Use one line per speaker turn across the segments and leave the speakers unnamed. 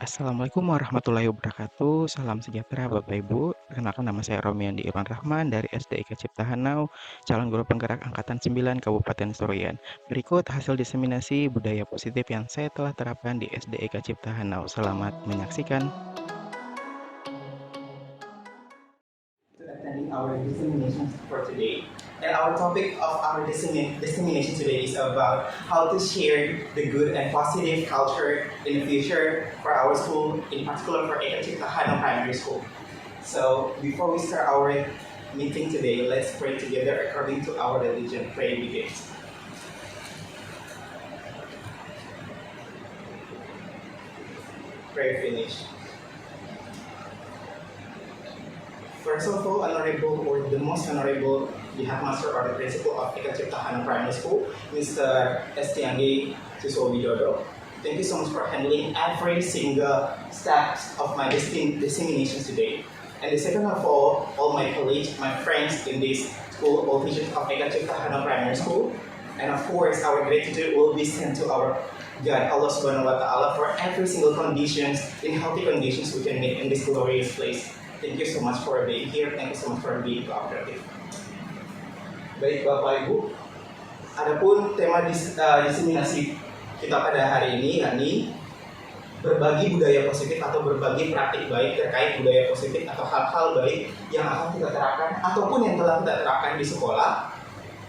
Assalamualaikum warahmatullahi wabarakatuh. Salam sejahtera Bapak Ibu. Perkenalkan nama saya Romiandi Irwan Rahman dari SDIK Cipta Hanau, calon guru penggerak Angkatan 9 Kabupaten Seruyan. Berikut hasil diseminasi budaya positif yang saya telah terapkan di SDIK Cipta Hanau. Selamat menyaksikan.
Attending our dissemination for today. And our topic of our dissemination today is about how to share the good and positive culture in the future for our school, in particular for Eka Cipta Hanau Primary School. So before we start our meeting today, let's pray together according to our religion. Pray begins. Pray finish. First of all, Honorable or the most honorable, the headmaster or the principal of Eka Cipta Hanau Primary School, Mr. Estianggi Susowidodo. Thank you so much for handling every single step of my dissemination today. And the second of all my colleagues, my friends in this school, all teachers of Eka Cipta Hanau Primary School, and of course, our gratitude will be sent to our God, Allah Subhanahu wa Ta'ala, for every single conditions, in healthy conditions we can meet in this glorious place. Thank you so much for being here. Thank you so much for being cooperative. Baik Bapak Ibu, adapun tema diseminasi kita pada hari ini yakni berbagi budaya positif atau berbagi praktik baik terkait budaya positif atau hal-hal baik yang akan kita terapkan ataupun yang telah kita terapkan di sekolah.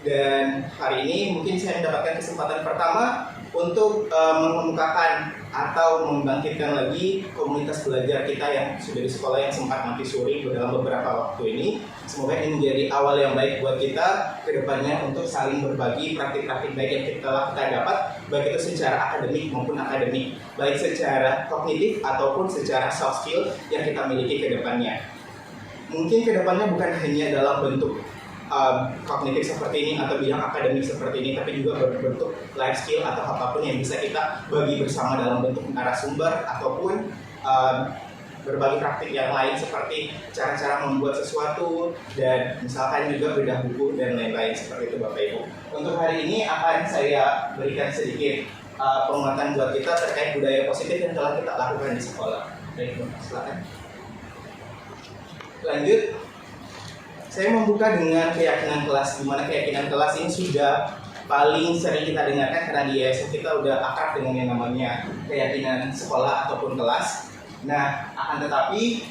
Dan hari ini mungkin saya mendapatkan kesempatan pertama untuk mengemukakan atau membangkitkan lagi komunitas belajar kita yang sudah di sekolah yang sempat mati suri dalam beberapa waktu ini. Semoga ini menjadi awal yang baik buat kita ke depannya untuk saling berbagi praktik-praktik baik yang telah kita dapat, baik itu secara akademik maupun akademik, baik secara kognitif ataupun secara soft skill yang kita miliki ke depannya. Mungkin ke depannya bukan hanya dalam bentuk kognitif seperti ini atau bidang akademik seperti ini, tapi juga berbentuk life skill atau apapun yang bisa kita bagi bersama dalam bentuk narasumber ataupun berbagi praktik yang lain seperti cara-cara membuat sesuatu dan misalkan juga bedah buku dan lain-lain seperti itu Bapak Ibu. Untuk hari ini akan saya berikan sedikit penguatan buat kita terkait budaya positif yang telah kita lakukan di sekolah. Baik, silakan. Lanjut. Saya membuka dengan keyakinan kelas, di mana keyakinan kelas ini sudah paling sering kita dengarkan karena di IASF kita udah akrab dengan yang namanya keyakinan sekolah ataupun kelas. Nah, akan tetapi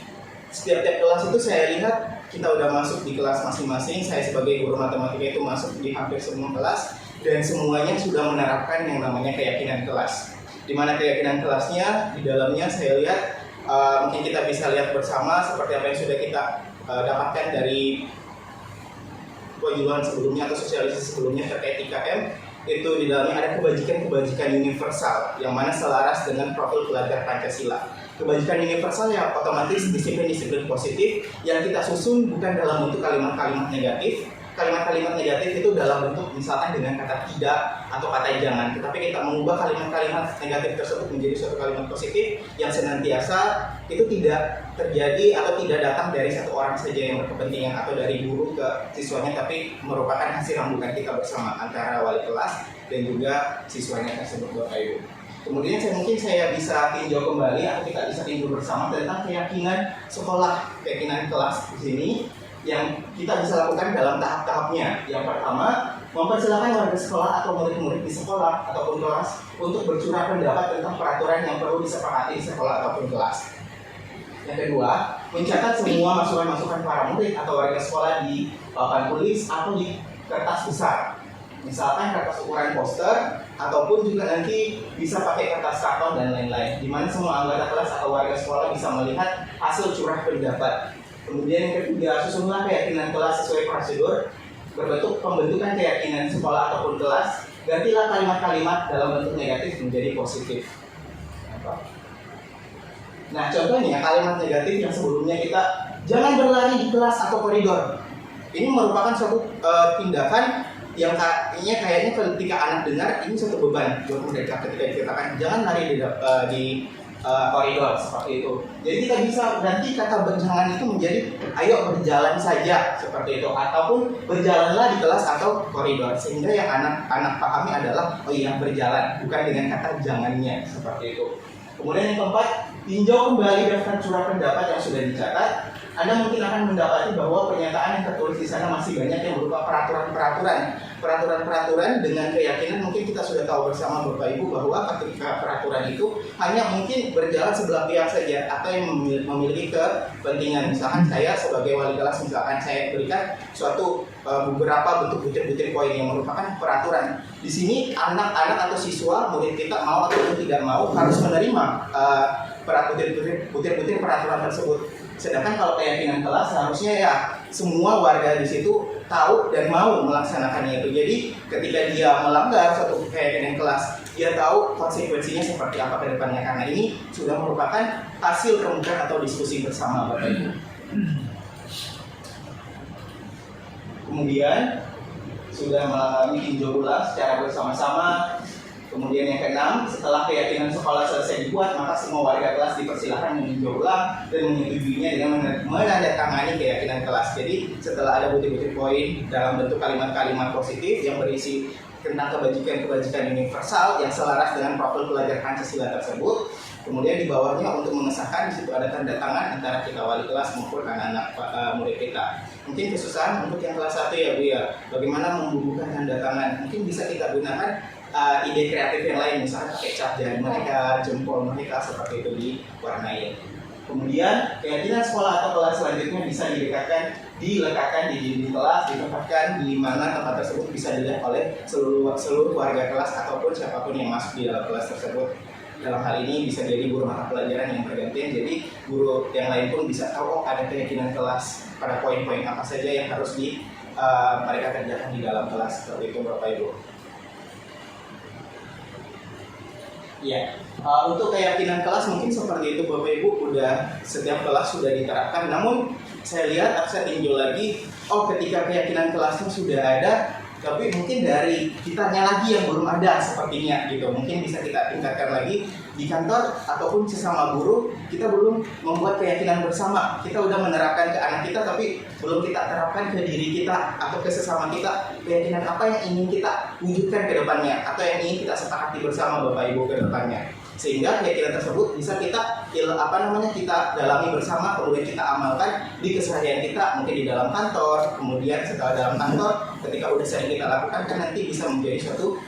setiap kelas itu saya lihat kita udah masuk di kelas masing-masing. Saya sebagai guru matematika itu masuk di hampir semua kelas dan semuanya sudah menerapkan yang namanya keyakinan kelas. Di mana keyakinan kelasnya di dalamnya saya lihat mungkin kita bisa lihat bersama seperti apa yang sudah kita dapatkan dari penjualan sebelumnya atau sosialisasi sebelumnya terkait IKM. Itu di dalamnya ada kebajikan-kebajikan universal yang mana selaras dengan profil pelajar Pancasila. Kebajikan universal yang otomatis disiplin-disiplin positif yang kita susun bukan dalam bentuk kalimat-kalimat negatif. Kalimat-kalimat negatif itu dalam bentuk misalkan dengan kata tidak atau kata jangan, tetapi kita mengubah kalimat-kalimat negatif tersebut menjadi suatu kalimat positif yang senantiasa itu tidak terjadi atau tidak datang dari satu orang saja yang berkepentingan atau dari guru ke siswanya, tapi merupakan hasil rambukan kita bersama antara wali kelas dan juga siswanya tersebut Bapak Ibu. Kemudian mungkin saya bisa tinjau kembali atau kita bisa tinjau bersama tentang keyakinan sekolah, keyakinan kelas di sini yang kita bisa lakukan dalam tahap-tahapnya. Yang pertama, mempersilahkan warga sekolah atau murid-murid di sekolah ataupun kelas untuk bercurah pendapat tentang peraturan yang perlu disepakati di sekolah ataupun kelas. Yang kedua, mencatat semua masukan-masukan para murid atau warga sekolah di papan tulis atau di kertas besar. Misalkan kertas ukuran poster ataupun juga nanti bisa pakai kertas karton dan lain-lain, di mana semua anggota kelas atau warga sekolah bisa melihat hasil curah pendapat. Kemudian yang ketiga, susunlah keyakinan kelas sesuai prosedur berbentuk pembentukan keyakinan sekolah ataupun kelas. Gantilah kalimat-kalimat dalam bentuk negatif menjadi positif. Nah, contohnya kalimat negatif yang sebelumnya kita jangan berlari di kelas atau koridor. Ini merupakan suatu tindakan yang kayaknya ketika anak dengar ini suatu beban buat mereka ketika dikatakan jangan lari di koridor seperti itu. Jadi kita bisa ganti kata berjalan itu menjadi ayo berjalan saja seperti itu, ataupun berjalanlah di kelas atau koridor, sehingga yang anak pahami adalah oh iya berjalan, bukan dengan kata jangannya seperti itu. Kemudian yang keempat, tinjau kembali daftar surat pendapat yang sudah dicatat, Anda mungkin akan mendapati bahwa pernyataan yang tertulis di sana masih banyak yang berupa peraturan dengan keyakinan mungkin kita sudah tahu bersama Bapak Ibu bahwa ketika peraturan itu hanya mungkin berjalan sebelah pihak saja atau yang memiliki kepentingan. Misalkan saya sebagai wali kelas, misalkan saya berikan suatu beberapa bentuk butir-butir koin yang merupakan peraturan. Di sini anak-anak atau siswa murid kita mau atau tidak mau harus menerima butir-butir peraturan tersebut. Sedangkan kalau keyakinan kelas seharusnya ya semua warga di situ tahu dan mau melaksanakannya itu. Jadi ketika dia melanggar suatu keyakinan kelas, dia tahu konsekuensinya seperti apa ke depannya, karena ini sudah merupakan hasil remukan atau diskusi bersama Bapak Ibu. Kemudian sudah mengalami tinjau ulang secara bersama-sama. Kemudian yang keenam, setelah keyakinan sekolah selesai dibuat, maka semua warga kelas dipersilahkan meninjau ulang dan menyetujuinya dengan menandatangani keyakinan kelas. Jadi setelah ada butir-butir poin dalam bentuk kalimat-kalimat positif yang berisi tentang kebajikan-kebajikan universal yang selaras dengan profil pelajar Pancasila tersebut, kemudian di bawahnya untuk mengesahkan di situ ada tanda tangan antara kita wali kelas maupun anak-anak murid kita. Mungkin kesusahan untuk yang kelas 1 ya Bu ya, bagaimana membubuhkan tanda tangan. Mungkin bisa kita gunakan ide kreatif yang lain, misalnya pakai cap jari mereka, jempol mereka, seperti itu diwarnai. Kemudian keyakinan sekolah atau kelas selanjutnya bisa diletakkan di dinding kelas, ditempatkan di mana tempat tersebut bisa dilihat oleh seluruh warga kelas ataupun siapapun yang masuk di dalam kelas tersebut. Dalam hal ini bisa jadi guru mata pelajaran yang bergantian, jadi guru yang lain pun bisa tahu ada keyakinan kelas pada poin-poin apa saja yang harus mereka kerjakan di dalam kelas. Seperti itu Bapak Ibu. Ya, untuk keyakinan kelas mungkin seperti itu Bapak Ibu, udah setiap kelas sudah diterapkan. Namun saya lihat, saya tinjau lagi, ketika keyakinan kelasnya sudah ada, tapi mungkin dari kitanya lagi yang belum ada sepertinya gitu. Mungkin bisa kita tingkatkan lagi di kantor ataupun sesama guru, kita belum membuat keyakinan bersama. Kita udah menerapkan ke anak kita, tapi belum kita terapkan ke diri kita atau ke sesama kita. Keyakinan apa yang ingin kita wujudkan ke depannya atau yang ingin kita sepakati bersama Bapak Ibu ke depannya. Sehingga keyakinan tersebut bisa kita kita dalami bersama, kemudian kita amalkan di keseharian kita, mungkin di dalam kantor, kemudian setelah dalam kantor, ketika udah sering kita lakukan kan nanti bisa menjadi suatu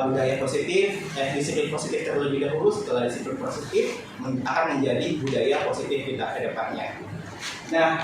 budaya positif, disiplin positif terlebih dahulu. Setelah disiplin positif akan menjadi budaya positif kita ke depannya. Nah,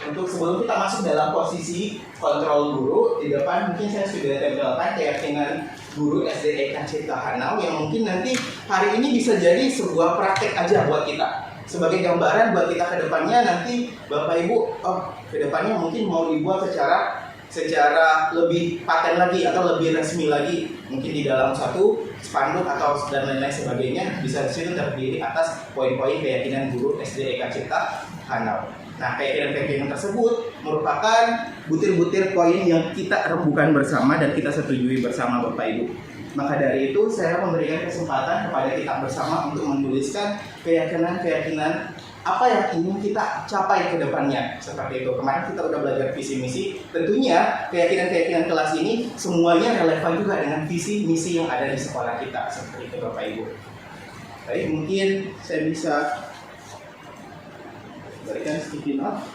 untuk sebelum kita masuk dalam posisi kontrol guru, di depan mungkin saya sudah tempelkan keyakinan guru SD EK Cipta Hanau yang mungkin nanti hari ini bisa jadi sebuah praktek aja buat kita. Sebagai gambaran buat kita ke depannya nanti Bapak Ibu, ke depannya mungkin mau dibuat secara lebih paten lagi atau lebih resmi lagi, mungkin di dalam satu spanduk atau dan lain-lain sebagainya, bisa di situ terdiri atas poin-poin keyakinan guru SD EK Cipta Hanau. Nah, keyakinan-keyakinan tersebut merupakan butir-butir poin yang kita rembukan bersama dan kita setujui bersama Bapak Ibu. Maka dari itu saya memberikan kesempatan kepada kita bersama untuk menuliskan keyakinan-keyakinan apa yang ingin kita capai ke depannya. Seperti itu. Kemarin kita udah belajar visi misi. Tentunya keyakinan-keyakinan kelas ini semuanya relevan juga dengan visi misi yang ada di sekolah kita. Seperti itu Bapak Ibu. Baik, mungkin saya bisa berikan sticky note.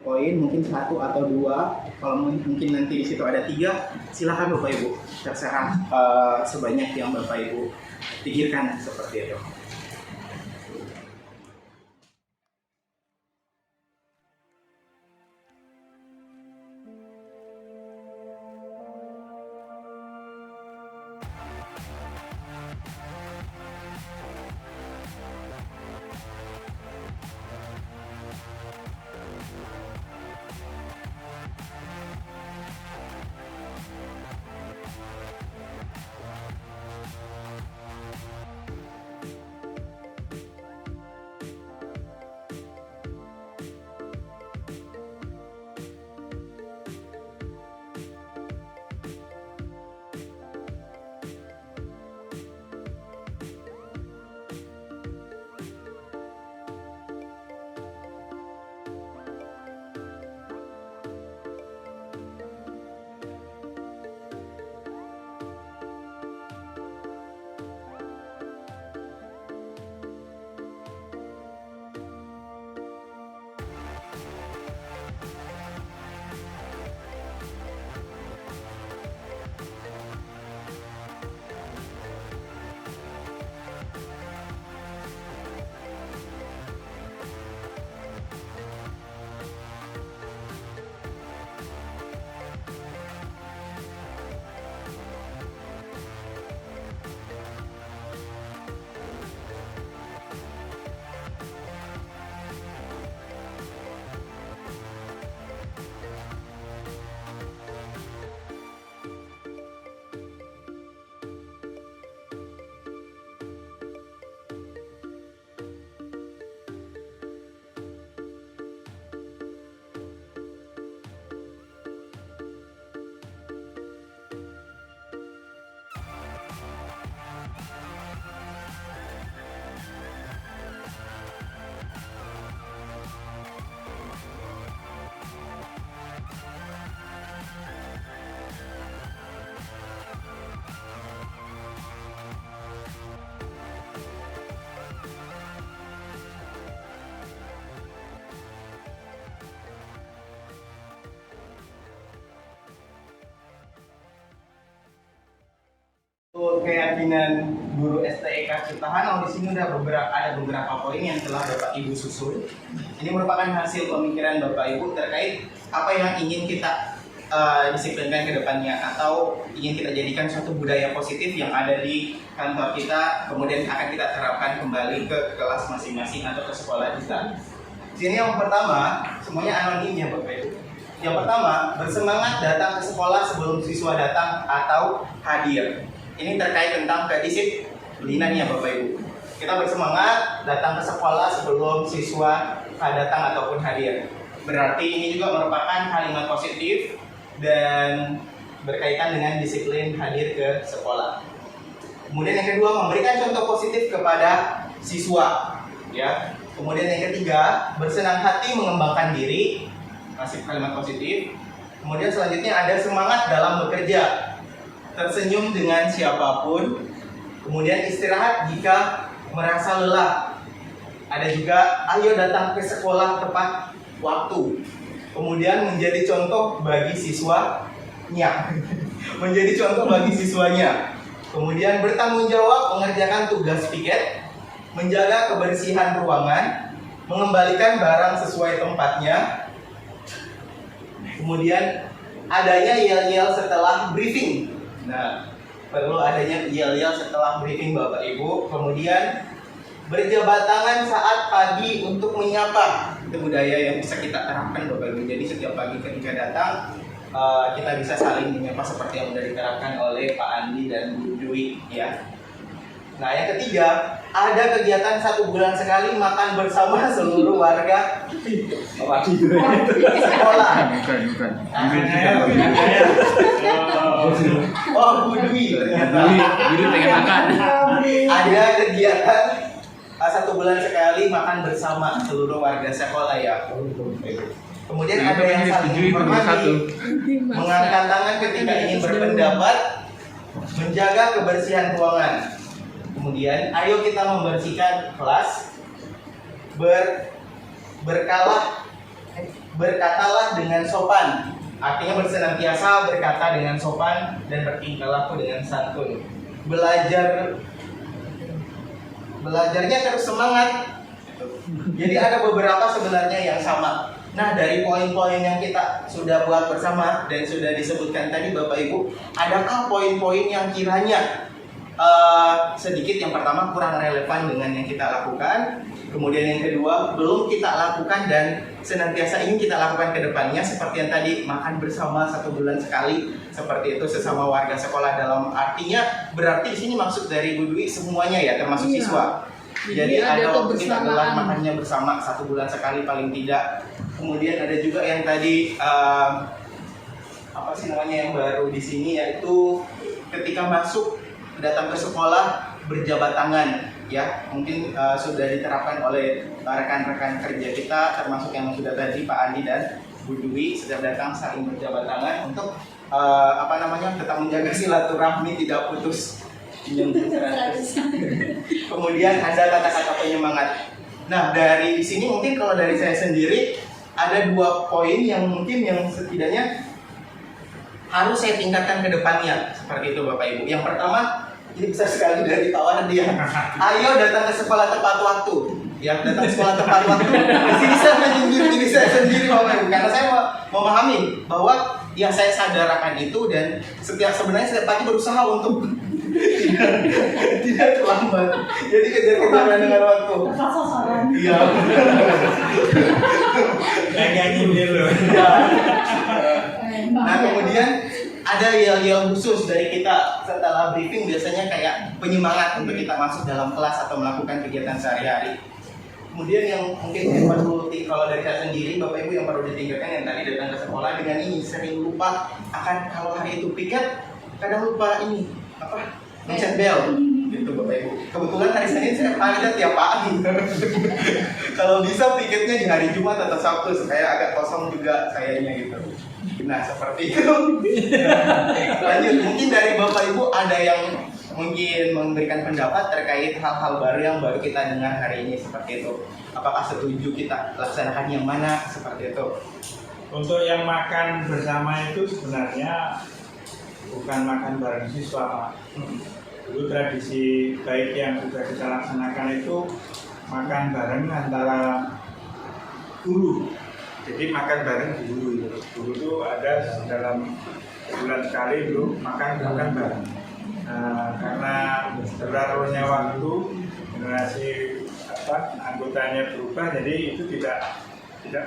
Poin mungkin 1 atau 2, kalau mungkin nanti di situ ada 3, silakan Bapak Ibu, terserah sebanyak yang Bapak Ibu pikirkan seperti itu. untuk keyakinan guru STIK Ciptahanau di sini ada beberapa poin yang telah Bapak Ibu susun. Ini merupakan hasil pemikiran Bapak Ibu terkait apa yang ingin kita disiplinkan ke depannya atau ingin kita jadikan suatu budaya positif yang ada di kantor kita, kemudian akan kita terapkan kembali ke kelas masing-masing atau ke sekolah kita. Sini yang pertama, semuanya anonim ya Bapak Ibu. Yang pertama, bersemangat datang ke sekolah sebelum siswa datang atau hadir. Ini terkait tentang kedisiplinan ya Bapak Ibu. Kita bersemangat datang ke sekolah sebelum siswa datang ataupun hadir. Berarti ini juga merupakan kalimat positif dan berkaitan dengan disiplin hadir ke sekolah. Kemudian yang kedua, memberikan contoh positif kepada siswa, ya. Kemudian yang ketiga, bersenang hati mengembangkan diri, masih kalimat positif. Kemudian selanjutnya ada semangat dalam bekerja, tersenyum dengan siapapun. Kemudian istirahat jika merasa lelah. Ada juga ayo datang ke sekolah tepat waktu. Kemudian menjadi contoh bagi siswanya. Menjadi contoh bagi siswanya. Kemudian bertanggung jawab mengerjakan tugas piket, menjaga kebersihan ruangan, mengembalikan barang sesuai tempatnya. Kemudian adanya yel-yel setelah briefing. Nah, perlu adanya yel-yel setelah briefing Bapak Ibu. Kemudian berjabat tangan saat pagi untuk menyapa. Itu budaya yang bisa kita terapkan Bapak Ibu. Jadi setiap pagi ketika datang kita bisa saling menyapa seperti yang sudah diterapkan oleh Pak Andi dan Bu Dwi ya. Nah yang ketiga, ada kegiatan 1 bulan sekali makan bersama seluruh warga sekolah.
Bukan.
Oh Bu Dwi ternyata.
Jadi pengen makan.
Ada kegiatan 1 bulan sekali makan bersama seluruh warga sekolah ya. Kemudian ada yang saling menghormati, mengangkat tangan ketika ingin berpendapat, menjaga kebersihan ruangan. Kemudian ayo kita membersihkan kelas, berkatalah dengan sopan. Artinya bersenantiasa berkata dengan sopan dan bertingkah laku dengan santun. Belajarnya terus semangat. Jadi ada beberapa sebenarnya yang sama. Nah dari poin-poin yang kita sudah buat bersama dan sudah disebutkan tadi Bapak Ibu, adakah poin-poin yang kiranya sedikit yang pertama kurang relevan dengan yang kita lakukan, kemudian yang kedua belum kita lakukan dan senantiasa ingin kita lakukan ke depannya, seperti yang tadi makan bersama 1 bulan sekali, seperti itu sesama warga sekolah, dalam artinya berarti di sini maksud dari Bu Dwi semuanya ya termasuk siswa. Jadi ada waktu kita gelar makannya bersama 1 bulan sekali paling tidak. Kemudian ada juga yang tadi apa sih namanya yang baru di sini, yaitu ketika masuk datang ke sekolah berjabat tangan ya, mungkin sudah diterapkan oleh rekan-rekan kerja kita termasuk yang sudah tadi Pak Andi dan Bu Dwi, setiap datang saling berjabat tangan untuk tetap menjaga silaturahmi tidak putus. Kemudian ada kata-kata penyemangat. Nah dari sini mungkin kalau dari saya sendiri ada 2 poin yang mungkin yang setidaknya harus saya tingkatkan ke depannya, seperti itu Bapak Ibu. Yang pertama, ini besar sekali dari tawaran dia. Ayo datang ke sekolah tepat waktu. Ya, datang ke sekolah tepat waktu. Di sini saya menyindir diri saya sendiri Bapak Ibu, karena saya memahami bahwa yang saya sadarkan itu dan sebenarnya setiap pagi berusaha untuk tidak terlambat. Jadi kejar-kejaran dengan waktu. Iya. Nyanyi dulu. Nah kemudian ada yel-yel khusus dari kita setelah briefing, biasanya kayak penyemangat untuk kita masuk dalam kelas atau melakukan kegiatan sehari-hari. Kemudian yang mungkin yang perlu, kalau dari saya sendiri Bapak Ibu yang perlu ditingkatkan, yang tadi datang ke sekolah dengan ini sering lupa akan kalau hari itu piket, kadang lupa ini mencet bel gitu Bapak Ibu. Kebetulan hari Senin saya ada tiap pagi. Kalau bisa piketnya di hari Jumat atau Sabtu supaya agak kosong juga sayanya gitu. Nah seperti itu. Lanjut, mungkin dari Bapak Ibu ada yang mungkin memberikan pendapat terkait hal-hal baru yang baru kita dengar hari ini, seperti itu. Apakah setuju kita laksanakan yang mana, seperti itu?
Untuk yang makan bersama itu sebenarnya bukan makan bareng siswa, Pak.
Dulu tradisi baik yang sudah kita laksanakan itu makan bareng antara guru. Jadi makan bareng guru. Guru itu ada dalam bulan sekali dulu makan bareng. Karena berlalunya waktu, generasi anggotanya berubah, jadi itu tidak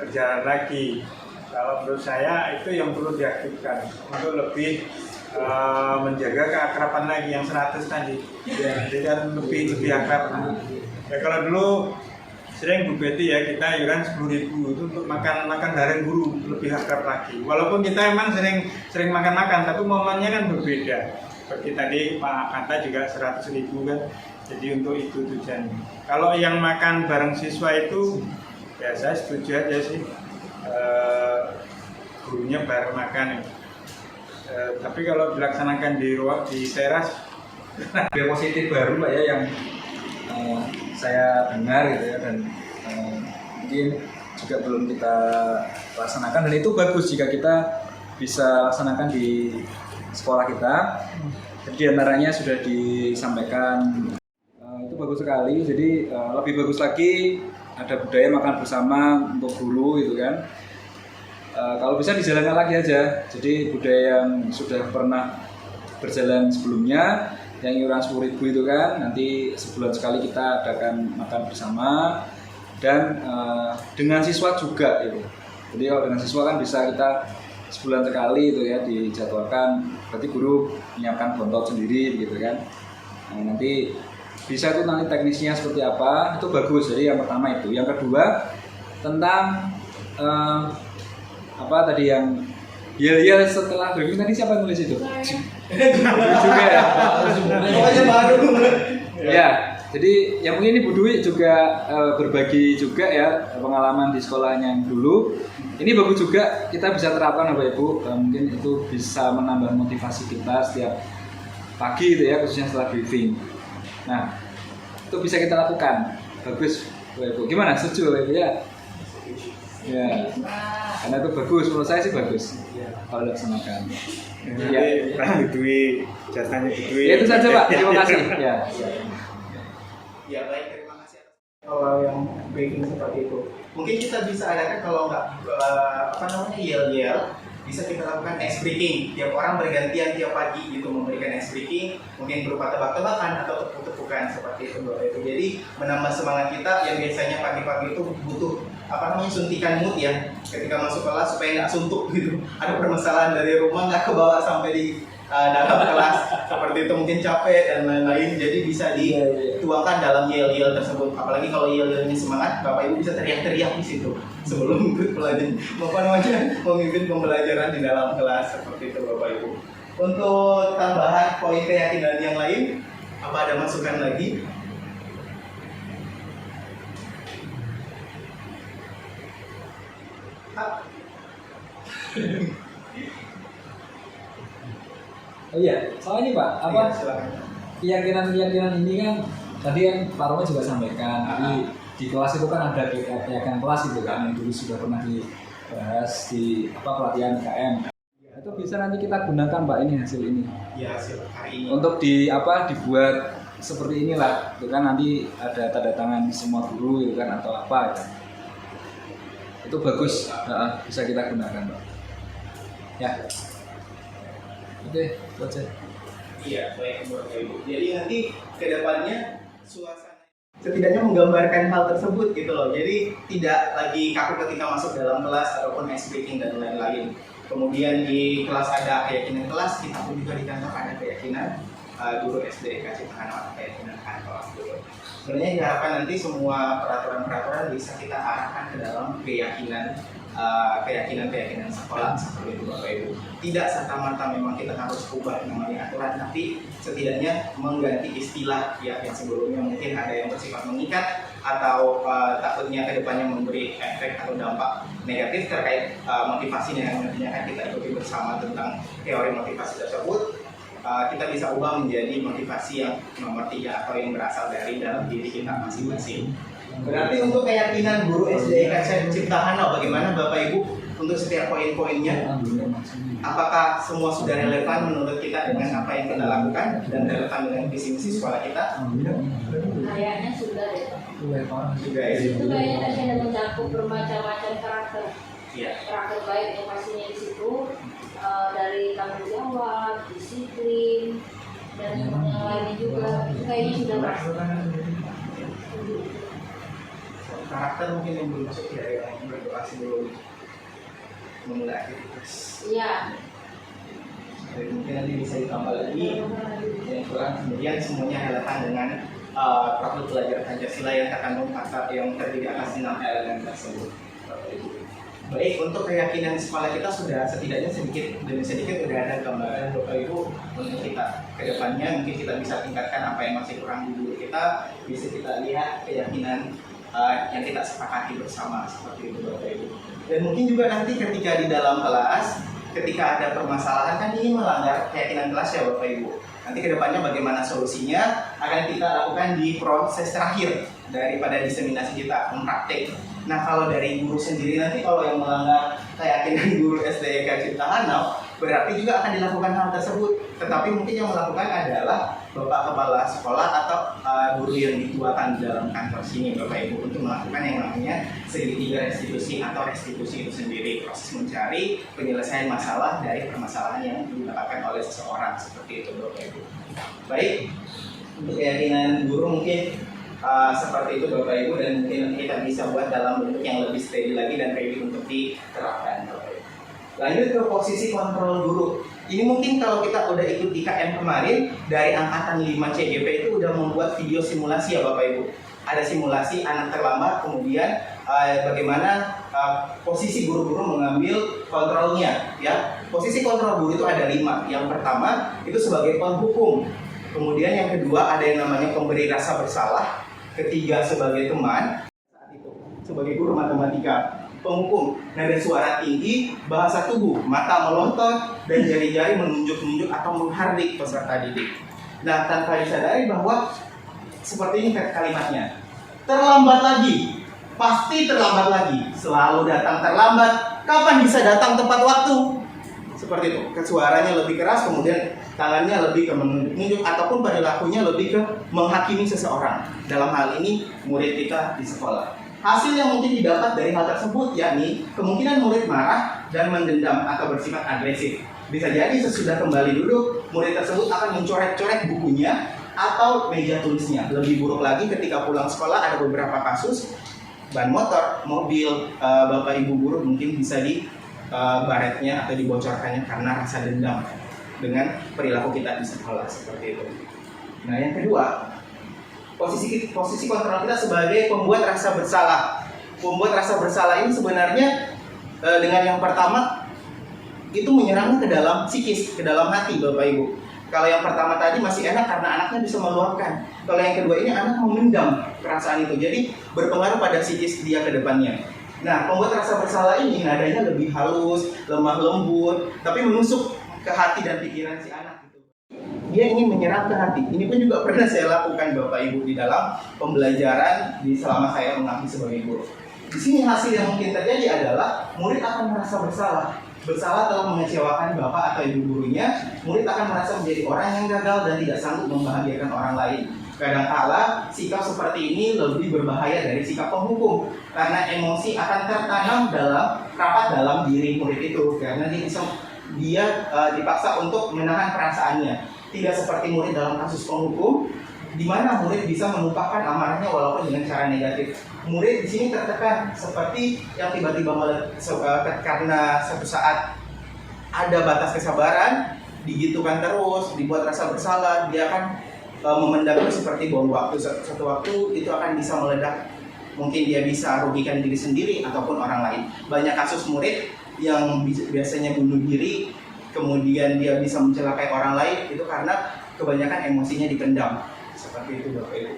berjalan lagi. Kalau menurut saya itu yang perlu diaktifkan untuk lebih menjaga keakraban lagi yang 100 tadi. Jadi kan lebih akrab. Ya kalau dulu sering Bu Betty ya, kita iuran 10.000 itu untuk makan bareng guru, lebih akrab lagi. Walaupun kita emang sering makan, tapi momennya kan berbeda. Seperti tadi Pak Kanta juga 100.000 kan. Jadi untuk itu tujuannya. Kalau yang makan bareng siswa itu ya saya setuju aja sih, gurunya bareng makan ya. Tapi kalau dilaksanakan di teras,
ada positif baru Pak ya yang saya dengar gitu ya, dan mungkin juga belum kita laksanakan, dan itu bagus jika kita bisa laksanakan di sekolah kita. Jadi antaranya sudah disampaikan, itu bagus sekali. Jadi lebih bagus lagi ada budaya makan bersama untuk guru gitu kan. Kalau bisa dijalankan lagi aja. Jadi budaya yang sudah pernah berjalan sebelumnya, yang iuran 10.000 itu kan, nanti sebulan sekali kita adakan makan bersama, dan dengan siswa juga itu. Jadi kalau dengan siswa kan bisa kita sebulan sekali itu ya dijadwalkan. Berarti guru menyiapkan bontot sendiri gitu kan. Nah, nanti bisa itu nanti teknisnya seperti apa, itu bagus. Jadi yang pertama itu. Yang kedua tentang apa tadi yang ya setelah briefing tadi siapa yang nulis itu? Juga ya.
Pokoknya baru.
Ya, jadi yang mungkin ini Bu Dwi juga berbagi juga ya pengalaman di sekolahnya yang dulu. Ini bagus juga kita bisa terapkan Bapak Ibu. Mungkin itu bisa menambah motivasi kita setiap pagi gitu ya, khususnya setelah briefing. Nah, itu bisa kita lakukan. Bagus Bapak Ibu. Gimana? Setuju Bapak Ibu ya? Ya, karena itu bagus, menurut saya sih bagus kalau dilaksanakan.
ya Dwi, jasanya Dwi.
Ya itu saja Pak, terima kasih. Ya.
Ya baik, terima kasih. Kalau yang briefing seperti itu, mungkin kita bisa adakan kalau nggak yel-yel, bisa kita lakukan ice breaking. Tiap orang bergantian tiap pagi gitu memberikan ice breaking, mungkin berupa tebak-tebakan atau tepuk-tepukan seperti itu Bapak Ibu. Jadi menambah semangat kita yang biasanya pagi-pagi itu butuh suntikan mood ya ketika masuk kelas supaya nggak suntuk gitu. Ada permasalahan dari rumah nggak kebawa sampai di dalam kelas seperti itu, mungkin capek dan lain-lain. Jadi bisa dituangkan dalam yel-yel tersebut. Apalagi kalau yel-yelnya semangat, Bapak Ibu bisa teriak-teriak di situ sebelum ikut pelajaran, memimpin pembelajaran di dalam kelas seperti itu Bapak Ibu. Untuk tambahan poin keyakinan yang lain, apa ada masukan lagi?
Oh iya, soalnya ini Pak, apa keyakinan ini kan tadi kan Pak Romo juga sampaikan. Jadi di kelas itu kan ada keyakinan kelas itu kan yang dulu sudah pernah dibahas di pelatihan IKM. Itu bisa nanti kita gunakan Pak ini hasil ini.
Ya, hasil hari ini.
Untuk dibuat seperti inilah, itu kan nanti ada tanda tangan semua guru itu kan atau apa ya. Itu bagus, bisa kita gunakan Pak. Ya. Oke, itu aja.
Iya, baik Bapak Ibu. Jadi nanti ke depannya suasana setidaknya menggambarkan hal tersebut gitu loh. Jadi tidak lagi kaku ketika masuk dalam kelas ataupun ice breaking dan lain-lain. Kemudian di kelas ada keyakinan kelas, kita pun juga di kantor ada keyakinan guru SDIK Ciptahan atau keyakinan kantor gitu. Sebenarnya diharapkan nanti semua peraturan-peraturan bisa kita arahkan ke dalam keyakinan sekolah seperti itu Bapak Ibu. Tidak serta-merta memang kita harus ubah namanya aturan, tapi setidaknya mengganti istilah ya yang sebelumnya mungkin ada yang bersifat mengikat atau takutnya kedepannya memberi efek atau dampak negatif terkait motivasi yang nantinya akan kita ikuti bersama tentang teori motivasi tersebut. Kita bisa ubah menjadi motivasi yang nomor 3 atau yang berasal dari dalam diri kita masing-masing. Berarti untuk keyakinan guru SDIK Ciptahan bagaimana Bapak Ibu? untuk setiap poin-poinnya? Apakah semua sudah relevan menurut kita dengan apa yang kita lakukan dan relevan dengan visi misi sekolah kita?
Kayaknya sudah deh.
Juga ya.
Itu kayaknya tadi ada mencakup bermacam-macam karakter.
Iya.
Karakter baik yang pastinya di situ dari tanggung jawab, disiplin, dan yang lainnya juga. Itu kayaknya sudah masuk.
Karakter mungkin yang belum masuk ya, yang berdoa sebelum memulai aktivitas.
Iya.
Jadi mungkin nanti bisa ditambah lagi yang kurang, kemudian semuanya relevan dengan profil pelajar Pancasila yang terkandung yang terdiri atas 6 elemen tersebut. Baik, untuk keyakinan sekolah kita sudah setidaknya sedikit demi sedikit sudah ada gambaran Bapak Ibu untuk kita ke depannya. Mungkin kita bisa tingkatkan apa yang masih kurang di diri kita, bisa kita lihat keyakinan yang kita sepakati bersama seperti itu Bapak Ibu. Dan mungkin juga nanti ketika di dalam kelas, ketika ada permasalahan kan ini melanggar keyakinan kelas ya Bapak Ibu. Nanti kedepannya bagaimana solusinya akan kita lakukan di proses terakhir daripada diseminasi kita mempraktek. Nah kalau dari guru sendiri nanti kalau yang melanggar keyakinan guru SDIK Cipta Hanau berarti juga akan dilakukan hal tersebut. Tetapi mungkin yang melakukan adalah Bapak Kepala Sekolah atau guru yang dituakan di dalam kantor sini Bapak Ibu untuk melakukan yang namanya segitiga restitusi atau restitusi itu sendiri, proses mencari penyelesaian masalah dari permasalahan yang didapatkan oleh seseorang seperti itu Bapak Ibu. Baik, untuk keyakinan guru mungkin seperti itu Bapak Ibu, dan mungkin kita bisa buat dalam bentuk yang lebih steady lagi dan ready untuk diterapkan Bapak Ibu. Lanjut ke posisi kontrol guru. Ini mungkin kalau kita udah ikut IKM kemarin dari angkatan 5 CGP itu udah membuat video simulasi ya Bapak Ibu. Ada simulasi anak terlambat, kemudian bagaimana posisi guru-guru mengambil kontrolnya ya. Posisi kontrol guru itu ada 5. Yang pertama itu sebagai penghukum. Kemudian yang kedua ada yang namanya pemberi rasa bersalah. Ketiga sebagai teman. Saat itu sebagai guru matematika. Penghukum, nada suara tinggi, bahasa tubuh, mata melotot, dan jari-jari menunjuk-nunjuk atau menghardik peserta didik. Nah, tanpa disadari bahwa seperti ini kalimatnya. Terlambat lagi, pasti terlambat lagi, selalu datang terlambat, kapan bisa datang tepat waktu? Seperti itu, suaranya lebih keras, kemudian tangannya lebih ke menunjuk ataupun perilakunya lebih ke menghakimi seseorang. Dalam hal ini murid kita di sekolah. Hasil yang mungkin didapat dari hal tersebut yakni kemungkinan murid marah dan mendendam atau bersifat agresif. Bisa jadi sesudah kembali duduk, murid tersebut akan mencoret-coret bukunya atau meja tulisnya. Lebih buruk lagi ketika pulang sekolah ada beberapa kasus ban motor, mobil, Bapak Ibu guru mungkin bisa di baretnya atau dibocorkannya karena rasa dendam dengan perilaku kita di sekolah seperti itu. Nah yang kedua, posisi kontrol kita sebagai pembuat rasa bersalah. Pembuat rasa bersalah ini sebenarnya dengan yang pertama itu menyerangnya ke dalam psikis, ke dalam hati Bapak Ibu. Kalau yang pertama tadi masih enak karena anaknya bisa meluapkan. Kalau yang kedua ini anak memendam perasaan itu, jadi berpengaruh pada psikis dia ke depannya. Nah, pembuat rasa bersalah ini nadanya lebih halus, lemah lembut, tapi menusuk ke hati dan pikiran si anak. Dia ingin menyerang ke hati. Ini pun juga pernah saya lakukan Bapak Ibu di dalam pembelajaran selama saya mengabdi sebagai guru. Di sini hasil yang mungkin terjadi adalah murid akan merasa bersalah. Bersalah telah mengecewakan Bapak atau Ibu gurunya. Murid akan merasa menjadi orang yang gagal dan tidak sanggup membahagiakan orang lain. Kadangkala sikap seperti ini lebih berbahaya dari sikap penghukum karena emosi akan tertanam rapat dalam diri murid itu karena dia dipaksa untuk menahan perasaannya. Tidak seperti murid dalam kasus penghukum, di mana murid bisa menumpahkan amarahnya walaupun dengan cara negatif. Murid di sini tertekan seperti yang tiba-tiba karena suatu saat ada batas kesabaran, digitukan terus, dibuat rasa bersalah, dia akan memendamnya seperti bom waktu. Suatu waktu itu akan bisa meledak. Mungkin dia bisa rugikan diri sendiri ataupun orang lain. Banyak kasus murid yang biasanya bunuh diri, kemudian dia bisa mencelakai orang lain itu karena kebanyakan emosinya dipendam. Seperti itu Bapak Ibu.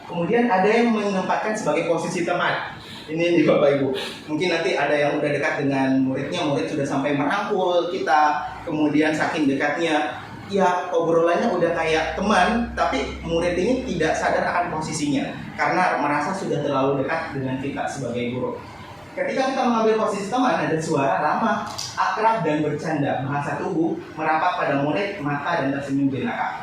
Kemudian ada yang menempatkan sebagai posisi teman. Ini nih Bapak Ibu. Mungkin nanti ada yang udah dekat dengan muridnya, murid sudah sampai merangkul kita, kemudian saking dekatnya, ya obrolannya udah kayak teman, tapi murid ini tidak sadar akan posisinya karena merasa sudah terlalu dekat dengan kita sebagai guru. Ketika kita mengambil posisi teman, ada suara ramah, akrab dan bercanda, bahasa tubuh merapat pada murid, mata dan tersenyum jenaka.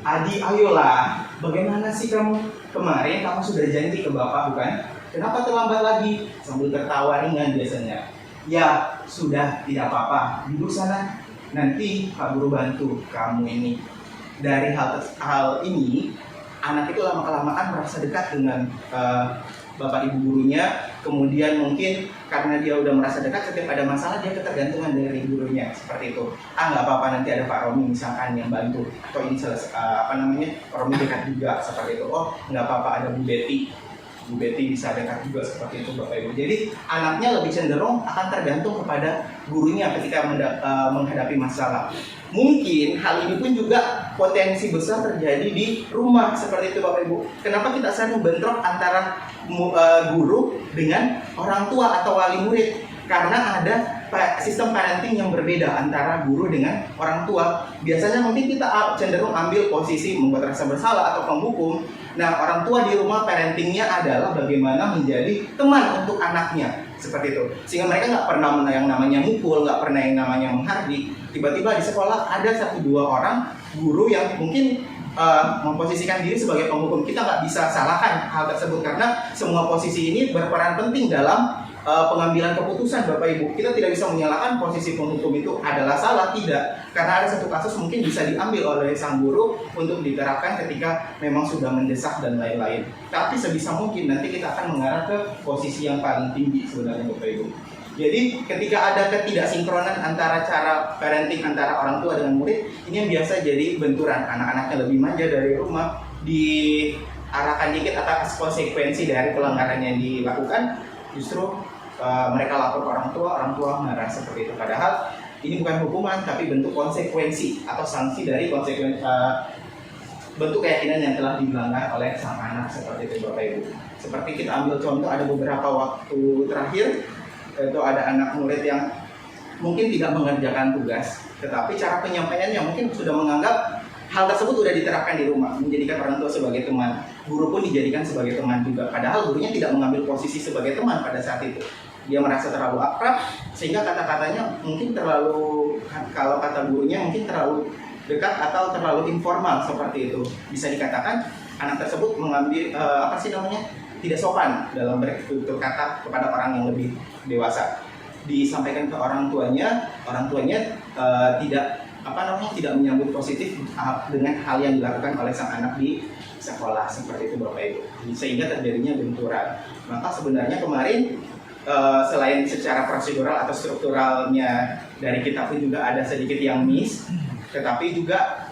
Adi, ayolah, bagaimana sih kamu? Kemarin kamu sudah janji ke bapak bukan? Kenapa terlambat lagi? Sambil tertawa ringan biasanya. Ya, sudah, tidak apa-apa. Duduk sana. Nanti Pak Guru bantu kamu ini. Dari hal ini, anak itu lama-kelamaan merasa dekat dengan bapak ibu gurunya. Kemudian mungkin karena dia udah merasa dekat, setiap ada masalah dia ketergantungan dari gurunya, seperti itu. Nggak apa-apa, nanti ada Pak Romi misalkan yang bantu, atau ini Pak Romi dekat juga, seperti itu. Oh, nggak apa-apa, ada Bu Betty bisa dekat juga, seperti itu Bapak Ibu. Jadi anaknya lebih cenderung akan tergantung kepada gurunya ketika menghadapi masalah. Mungkin hal ini pun juga potensi besar terjadi di rumah, seperti itu Bapak Ibu. Kenapa kita sering bentrok antara guru dengan orang tua atau wali murid? Karena ada sistem parenting yang berbeda antara guru dengan orang tua. Biasanya mungkin kita cenderung ambil posisi membuat rasa bersalah atau penghukum. Nah, orang tua di rumah parentingnya adalah bagaimana menjadi teman untuk anaknya, seperti itu. Sehingga mereka nggak pernah yang namanya mukul, nggak pernah yang namanya menghardik. Tiba-tiba di sekolah ada 1-2 orang guru yang mungkin memposisikan diri sebagai penghukum. Kita nggak bisa salahkan hal tersebut karena semua posisi ini berperan penting dalam pengambilan keputusan Bapak Ibu. Kita tidak bisa menyalahkan posisi penghukum itu adalah salah, tidak. Karena ada satu kasus mungkin bisa diambil oleh sang guru untuk diterapkan ketika memang sudah mendesak dan lain-lain. Tapi sebisa mungkin nanti kita akan mengarah ke posisi yang paling tinggi sebenarnya Bapak Ibu. Jadi ketika ada ketidaksinkronan antara cara parenting antara orang tua dengan murid, ini yang biasa jadi benturan. Anak-anaknya lebih manja dari rumah, diarahkan dikit atas konsekuensi dari pelanggaran yang dilakukan, justru mereka lapor ke orang tua marah, seperti itu. Padahal ini bukan hukuman, tapi bentuk konsekuensi atau sanksi dari bentuk keyakinan yang telah dilanggar oleh sang anak, seperti itu Bapak Ibu. Seperti kita ambil contoh, ada beberapa waktu terakhir, itu ada anak murid yang mungkin tidak mengerjakan tugas, tetapi cara penyampaiannya mungkin sudah menganggap hal tersebut sudah diterapkan di rumah, menjadikan orang tua sebagai teman, guru pun dijadikan sebagai teman juga. Padahal gurunya tidak mengambil posisi sebagai teman pada saat itu. Dia merasa terlalu akrab, sehingga kata-katanya mungkin terlalu, kalau kata gurunya mungkin terlalu dekat atau terlalu informal, seperti itu. Bisa dikatakan anak tersebut mengambil tidak sopan dalam bertutur kata kepada orang yang lebih dewasa. Disampaikan ke orang tuanya tidak menyambut positif dengan hal yang dilakukan oleh sang anak di sekolah, seperti itu Bapak Ibu. Sehingga terjadinya benturan. Maka sebenarnya kemarin selain secara prosedural atau strukturalnya dari kita pun juga ada sedikit yang miss, tetapi juga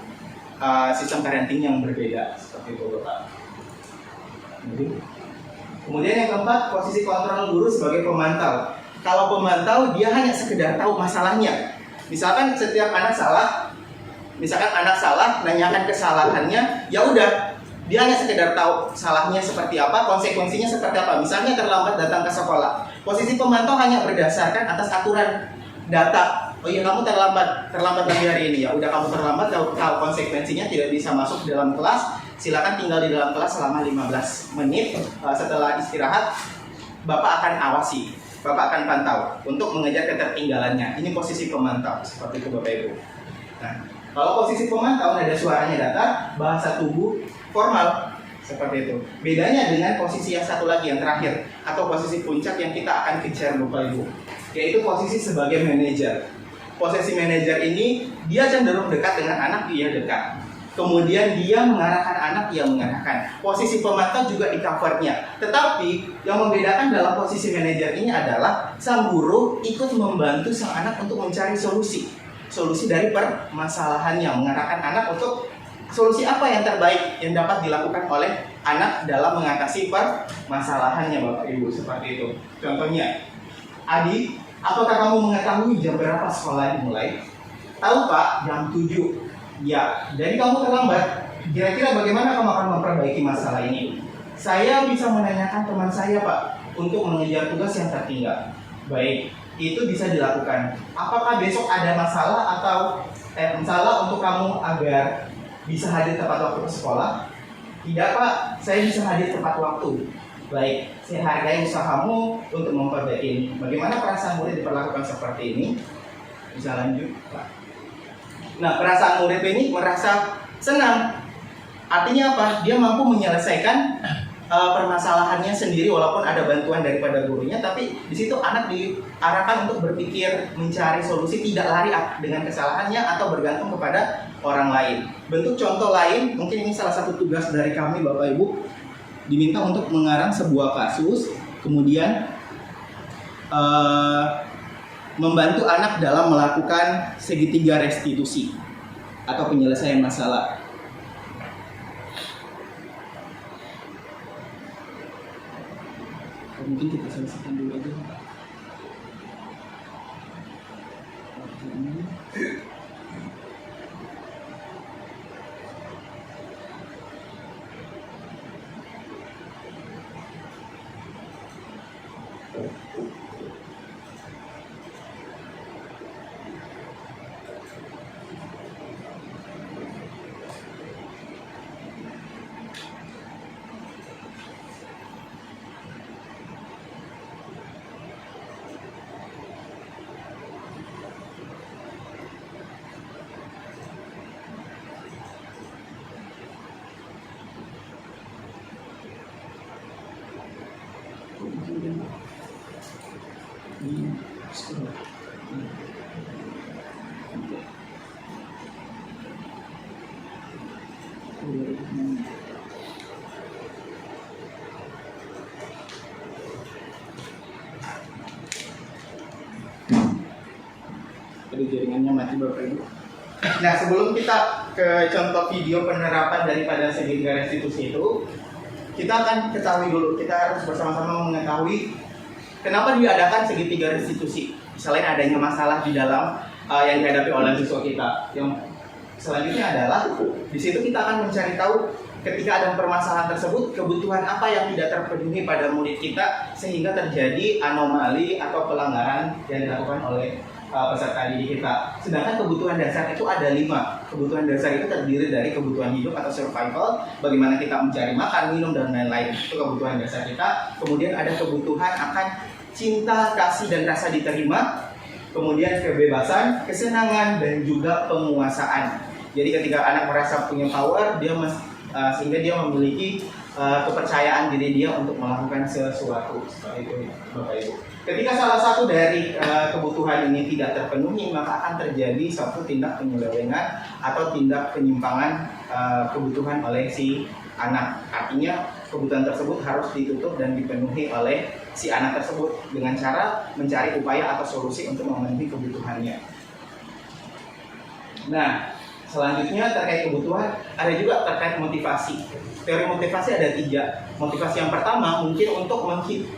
sistem parenting yang berbeda, seperti itu Bapak. Kemudian yang keempat, posisi kontrol guru sebagai pemantau. Kalau pemantau, dia hanya sekedar tahu masalahnya. Misalkan setiap anak salah, nanyakan kesalahannya, ya udah, dia hanya sekedar tahu salahnya seperti apa, konsekuensinya seperti apa. Misalnya terlambat datang ke sekolah, posisi pemantau hanya berdasarkan atas aturan data. Oh iya, kamu terlambat lagi hari ini, ya udah kamu terlambat, tahu konsekuensinya, tidak bisa masuk dalam kelas. Silakan tinggal di dalam kelas selama 15 menit. Setelah istirahat, Bapak akan awasi, Bapak akan pantau untuk mengejar ketertinggalannya. Ini posisi pemantau, seperti itu Bapak Ibu. Nah, kalau posisi pemantau ada suaranya datar, bahasa tubuh formal, seperti itu. Bedanya dengan posisi yang satu lagi, yang terakhir, atau posisi puncak yang kita akan kejar Bapak Ibu, yaitu posisi sebagai manajer. Posisi manajer ini dia cenderung dekat dengan anak, dia dekat. Kemudian dia mengarahkan anak, dia mengarahkan. Posisi pemantau juga di covernya. Tetapi yang membedakan dalam posisi manajer ini adalah sang guru ikut membantu sang anak untuk mencari solusi dari permasalahannya, mengarahkan anak untuk solusi apa yang terbaik yang dapat dilakukan oleh anak dalam mengatasi permasalahannya Bapak Ibu, seperti itu. Contohnya, Adi, apakah kamu mengetahui jam berapa sekolah dimulai? Tahu Pak, jam 7. Ya, jadi kamu terlambat. Kira-kira bagaimana kamu akan memperbaiki masalah ini? Saya bisa menanyakan teman saya Pak untuk mengejar tugas yang tertinggal. Baik, itu bisa dilakukan. Apakah besok ada masalah atau masalah untuk kamu agar bisa hadir tepat waktu ke sekolah? Tidak Pak, saya bisa hadir tepat waktu. Baik, saya hargai usahamu untuk memperbaiki ini. Bagaimana perasaan murid diperlakukan seperti ini? Bisa lanjut, Pak. Nah, perasaan murid ini merasa senang. Artinya apa? Dia mampu menyelesaikan permasalahannya sendiri walaupun ada bantuan daripada gurunya, tapi di situ anak diarahkan untuk berpikir, mencari solusi, tidak lari dengan kesalahannya atau bergantung kepada orang lain. Bentuk contoh lain, mungkin ini salah satu tugas dari kami Bapak Ibu, diminta untuk mengarang sebuah kasus, kemudian membantu anak dalam melakukan segitiga restitusi atau penyelesaian masalah. Mungkin kita selesaikan dulu aja. Jadi jaringannya mati Bapak Ibu. Nah, sebelum kita ke contoh video penerapan daripada segitiga restitusi itu, kita akan ketahui dulu, kita harus bersama-sama mengetahui kenapa diadakan segitiga restitusi. Selain adanya masalah di dalam yang dihadapi oleh siswa kita. Yang selanjutnya adalah di situ kita akan mencari tahu ketika ada permasalahan tersebut, kebutuhan apa yang tidak terpenuhi pada murid kita sehingga terjadi anomali atau pelanggaran yang dilakukan oleh peserta didik kita. Sedangkan kebutuhan dasar itu ada 5. Kebutuhan dasar itu terdiri dari kebutuhan hidup atau survival, bagaimana kita mencari makan, minum, dan lain-lain. Itu kebutuhan dasar kita. Kemudian ada kebutuhan akan cinta, kasih, dan rasa diterima. Kemudian kebebasan, kesenangan, dan juga penguasaan. Jadi ketika anak merasa punya power, sehingga dia memiliki kepercayaan diri dia untuk melakukan sesuatu. Seperti itu Bapak Ibu. Ketika salah satu dari kebutuhan ini tidak terpenuhi, maka akan terjadi suatu tindak penyelewengan atau tindak penyimpangan kebutuhan oleh si anak. Artinya kebutuhan tersebut harus ditutup dan dipenuhi oleh si anak tersebut dengan cara mencari upaya atau solusi untuk memenuhi kebutuhannya. Nah, selanjutnya terkait kebutuhan, ada juga terkait motivasi. Teori motivasi ada 3. Motivasi yang pertama mungkin untuk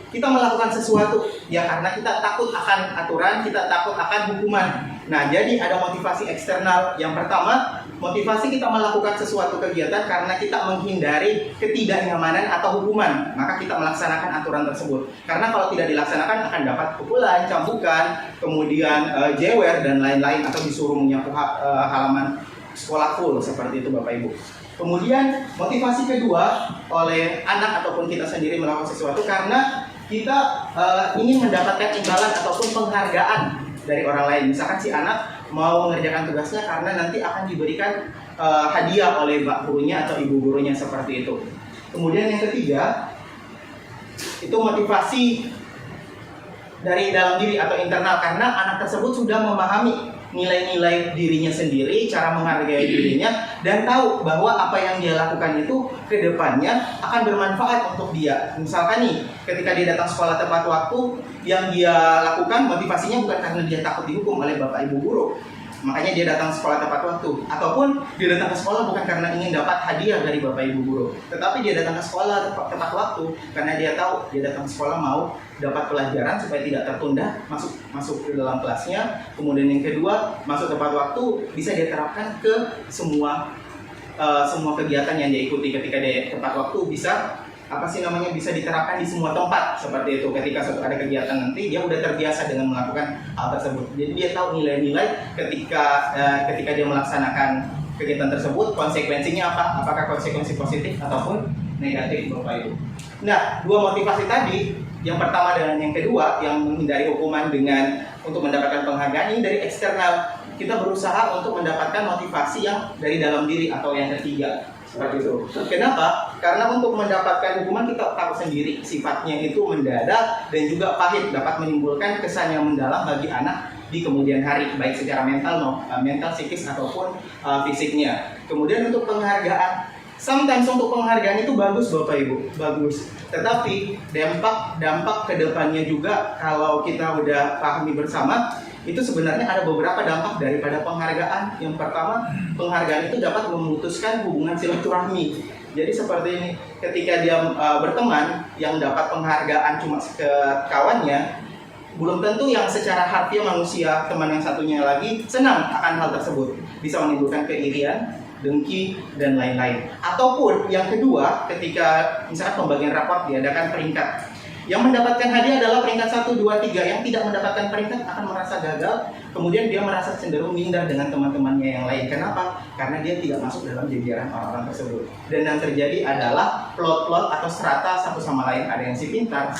kita melakukan sesuatu ya karena kita takut akan aturan, kita takut akan hukuman. Nah, jadi ada motivasi eksternal. Yang pertama, motivasi kita melakukan sesuatu kegiatan karena kita menghindari ketidaknyamanan atau hukuman. Maka kita melaksanakan aturan tersebut. Karena kalau tidak dilaksanakan akan dapat pukulan, cambukan, kemudian jewer dan lain-lain atau disuruh menyapu halaman sekolah full seperti itu Bapak Ibu. Kemudian motivasi kedua oleh anak ataupun kita sendiri melakukan sesuatu karena kita ingin mendapatkan imbalan ataupun penghargaan dari orang lain. Misalkan si anak mau mengerjakan tugasnya karena nanti akan diberikan hadiah oleh pak gurunya atau ibu gurunya seperti itu. Kemudian yang ketiga itu motivasi dari dalam diri atau internal karena anak tersebut sudah memahami nilai-nilai dirinya sendiri, cara menghargai dirinya, dan tahu bahwa apa yang dia lakukan itu ke depannya akan bermanfaat untuk dia. Misalkan nih, ketika dia datang sekolah tepat waktu, yang dia lakukan motivasinya bukan karena dia takut dihukum oleh bapak ibu guru, makanya dia datang sekolah tepat waktu, ataupun dia datang ke sekolah bukan karena ingin dapat hadiah dari bapak ibu guru, tetapi dia datang ke sekolah tepat waktu karena dia tahu dia datang ke sekolah mau dapat pelajaran supaya tidak tertunda, masuk ke dalam kelasnya. Kemudian yang kedua, masuk tepat waktu bisa diterapkan ke semua kegiatan yang dia ikuti. Ketika dia tepat waktu bisa bisa diterapkan di semua tempat seperti itu. Ketika suatu ada kegiatan nanti dia udah terbiasa dengan melakukan hal tersebut. Jadi dia tahu nilai-nilai ketika dia melaksanakan kegiatan tersebut, konsekuensinya apa? Apakah konsekuensi positif ataupun negatif Bapak Ibu. Nah, dua motivasi tadi, yang pertama dan yang kedua, yang menghindari hukuman dengan untuk mendapatkan penghargaan, ini dari eksternal. Kita berusaha untuk mendapatkan motivasi yang dari dalam diri atau yang ketiga. Seperti itu. Kenapa? Karena untuk mendapatkan hukuman kita tahu sendiri sifatnya itu mendadak dan juga pahit, dapat menimbulkan kesan yang mendalam bagi anak di kemudian hari, baik secara mental, psikis ataupun fisiknya. Kemudian untuk penghargaan, sometimes untuk penghargaan itu bagus Bapak Ibu, bagus. Tetapi dampak ke depannya juga kalau kita udah pahami bersama, itu sebenarnya ada beberapa dampak daripada penghargaan. Yang pertama, penghargaan itu dapat memutuskan hubungan silaturahmi. Jadi seperti ini, ketika dia berteman, yang dapat penghargaan cuma ke kawannya, belum tentu yang secara harfiah manusia, teman yang satunya lagi, senang akan hal tersebut. Bisa menimbulkan keirian, dengki, dan lain-lain. Ataupun yang kedua, ketika misalkan pembagian raport diadakan peringkat, yang mendapatkan hadiah adalah peringkat 1, 2, 3. Yang tidak mendapatkan peringkat akan merasa gagal. Kemudian dia merasa cenderung minder dengan teman-temannya yang lain. Kenapa? Karena dia tidak masuk dalam jajaran orang-orang tersebut. Dan yang terjadi adalah plot-plot atau strata satu sama lain. Ada yang si pintar,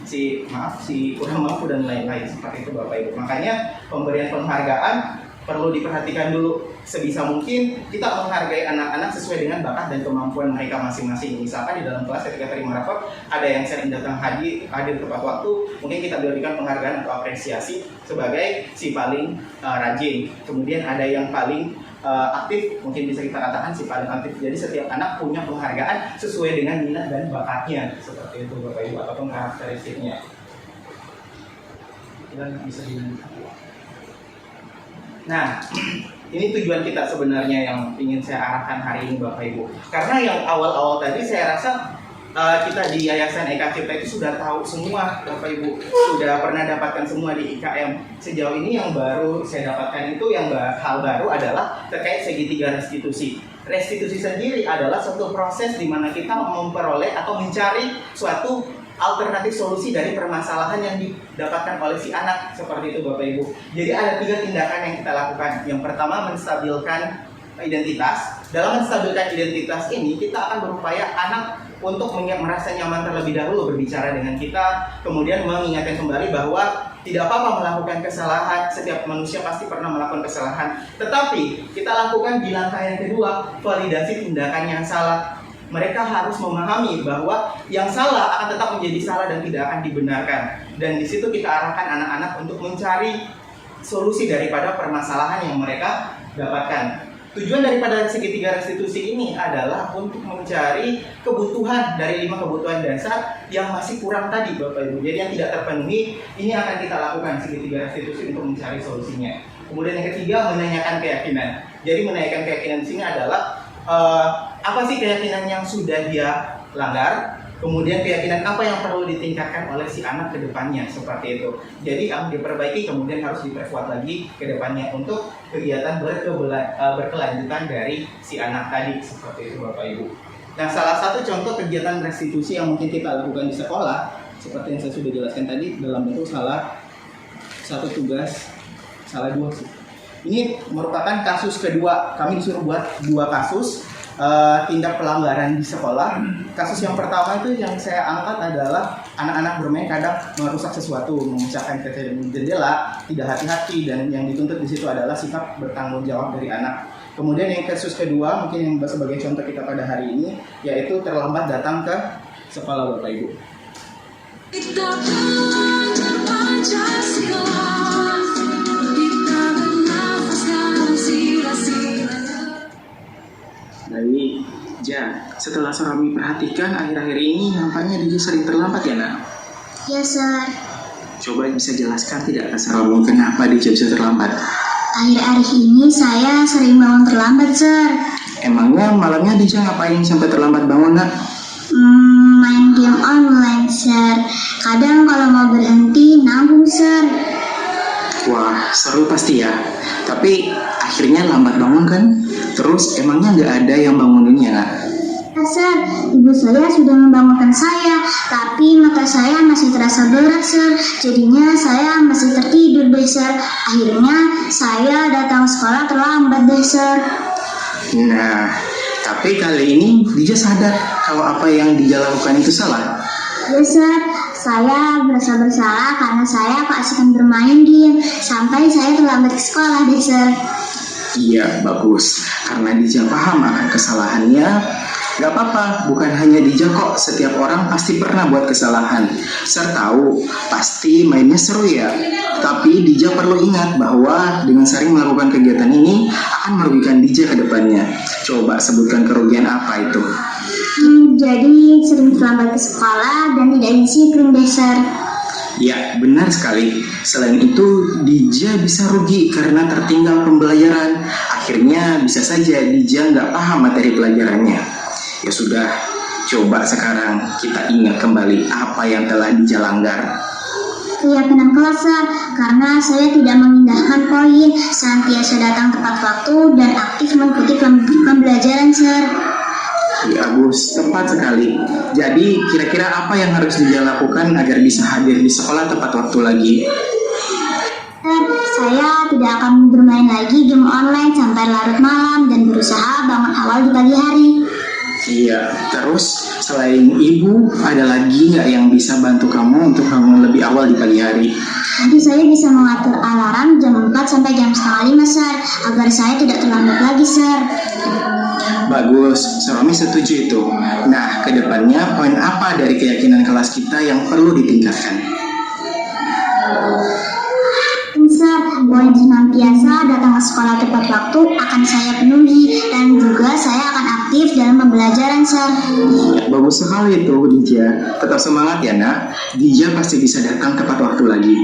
si kurang mampu, dan lain-lain. Seperti itu Bapak Ibu. Makanya pemberian penghargaan perlu diperhatikan dulu. Sebisa mungkin kita menghargai anak-anak sesuai dengan bakat dan kemampuan mereka masing-masing. Misalkan di dalam kelas ketika terima rapor, ada yang sering datang hadir tepat waktu, mungkin kita berikan penghargaan atau apresiasi sebagai si paling rajin. Kemudian ada yang paling aktif, mungkin bisa kita katakan si paling aktif. Jadi setiap anak punya penghargaan sesuai dengan minat dan bakatnya. Seperti itu Bapak Ibu, ataupun karakteristiknya. Dan bisa Nah, ini tujuan kita sebenarnya yang ingin saya arahkan hari ini Bapak Ibu. Karena yang awal-awal tadi saya rasa kita di Yayasan Eka Cipta itu sudah tahu semua Bapak Ibu. Sudah pernah dapatkan semua di IKM. Sejauh ini yang baru saya dapatkan itu, hal baru adalah terkait segitiga restitusi. Restitusi sendiri adalah suatu proses di mana kita memperoleh atau mencari suatu alternatif solusi dari permasalahan yang didapatkan oleh si anak. Seperti itu Bapak Ibu. Jadi ada 3 tindakan yang kita lakukan. Yang pertama, menstabilkan identitas. Dalam menstabilkan identitas ini, kita akan berupaya anak untuk merasa nyaman terlebih dahulu berbicara dengan kita. Kemudian mengingatkan kembali bahwa tidak apa-apa melakukan kesalahan. Setiap manusia pasti pernah melakukan kesalahan. Tetapi kita lakukan di langkah yang kedua, validasi tindakan yang salah. Mereka harus memahami bahwa yang salah akan tetap menjadi salah dan tidak akan dibenarkan. Dan di situ kita arahkan anak-anak untuk mencari solusi daripada permasalahan yang mereka dapatkan. Tujuan daripada segitiga restitusi ini adalah untuk mencari kebutuhan dari 5 kebutuhan dasar yang masih kurang tadi Bapak Ibu. Jadi yang tidak terpenuhi, ini akan kita lakukan segitiga restitusi untuk mencari solusinya. Kemudian yang ketiga, menanyakan keyakinan. Jadi menanyakan keyakinan di sini adalah apa sih keyakinan yang sudah dia langgar, kemudian keyakinan apa yang perlu ditingkatkan oleh si anak ke depannya, seperti itu. Jadi yang diperbaiki kemudian harus diperkuat lagi ke depannya untuk kegiatan berkelanjutan dari si anak tadi, seperti itu Bapak Ibu. Nah, salah satu contoh kegiatan restitusi yang mungkin kita lakukan di sekolah, seperti yang saya sudah jelaskan tadi, dalam bentuk salah 2 sih. Ini merupakan kasus kedua. Kami disuruh buat 2 kasus tindak pelanggaran di sekolah. Kasus yang pertama itu yang saya angkat adalah anak-anak bermain kadang merusak sesuatu, memecahkan kaca jendela, tidak hati-hati, dan yang dituntut di situ adalah sikap bertanggung jawab dari anak. Kemudian yang kasus kedua, mungkin yang sebagai contoh kita pada hari ini, yaitu terlambat datang ke sekolah Bapak Ibu. Baik, setelah Surami perhatikan akhir-akhir ini nampaknya dia sering terlambat ya nak?
Ya, Sir.
Coba bisa jelaskan tidak ke Surami kenapa dia bisa terlambat?
Akhir-akhir ini saya sering bangun terlambat, Sir.
Emangnya malamnya dia ngapain sampai terlambat bangun nak?
Main game online, Sir. Kadang kalau mau berhenti, nanggung, Sir.
Wah, seru pasti ya. Tapi akhirnya lambat bangun kan? Terus emangnya nggak ada yang banguninnya nak?
Ya, Sir. Ibu saya sudah membangunkan saya, tapi mata saya masih terasa berat, Sir. Jadinya saya masih tertidur deh, Sir. Akhirnya saya datang sekolah terlambat deh, Sir.
Nah, tapi kali ini dia sadar kalau apa yang Dija lakukan itu salah?
Ya Sir, saya merasa bersalah karena saya keasikan bermain game sampai saya terlambat ke sekolah deh Sir.
Iya, bagus. Karena Dija paham akan kesalahannya, gak apa-apa, bukan hanya Dija kok, setiap orang pasti pernah buat kesalahan. Sir tahu, pasti mainnya seru ya. Tapi Dija perlu ingat bahwa dengan sering melakukan kegiatan ini akan merugikan Dija ke depannya. Coba sebutkan kerugian apa itu?
Jadi sering terlambat ke sekolah dan tidak disiplin deh Sir.
Ya, benar sekali. Selain itu, Dija bisa rugi karena tertinggal pembelajaran. Akhirnya bisa saja Dija nggak paham materi pelajarannya. Ya sudah, coba sekarang kita ingat kembali apa yang telah Dija langgar.
Keyakinan kelas Sir, karena saya tidak mengindahkan poin, senantiasa datang tepat waktu dan aktif mengikuti pembelajaran Sir.
Ya Agus, tepat sekali. Jadi kira-kira apa yang harus Dija lakukan agar bisa hadir di sekolah tepat waktu lagi?
Saya tidak akan bermain lagi game online sampai larut malam dan berusaha bangun awal di pagi hari.
Iya, terus selain ibu, ada lagi nggak yang bisa bantu kamu untuk bangun lebih awal di pagi hari?
Nanti saya bisa mengatur alarm jam 4 sampai jam setengah 5 Sir, agar saya tidak terlambat lagi Sir.
Bagus, Suami setuju itu. Nah, kedepannya poin apa dari keyakinan kelas kita yang perlu ditingkatkan?
Sir, poin senantiasa datang ke sekolah tepat waktu akan saya penuhi dan juga saya akan aktif dalam pembelajaran Sir.
Ya, bagus sekali itu Dija. Tetap semangat ya nak. Dija pasti bisa datang tepat waktu lagi.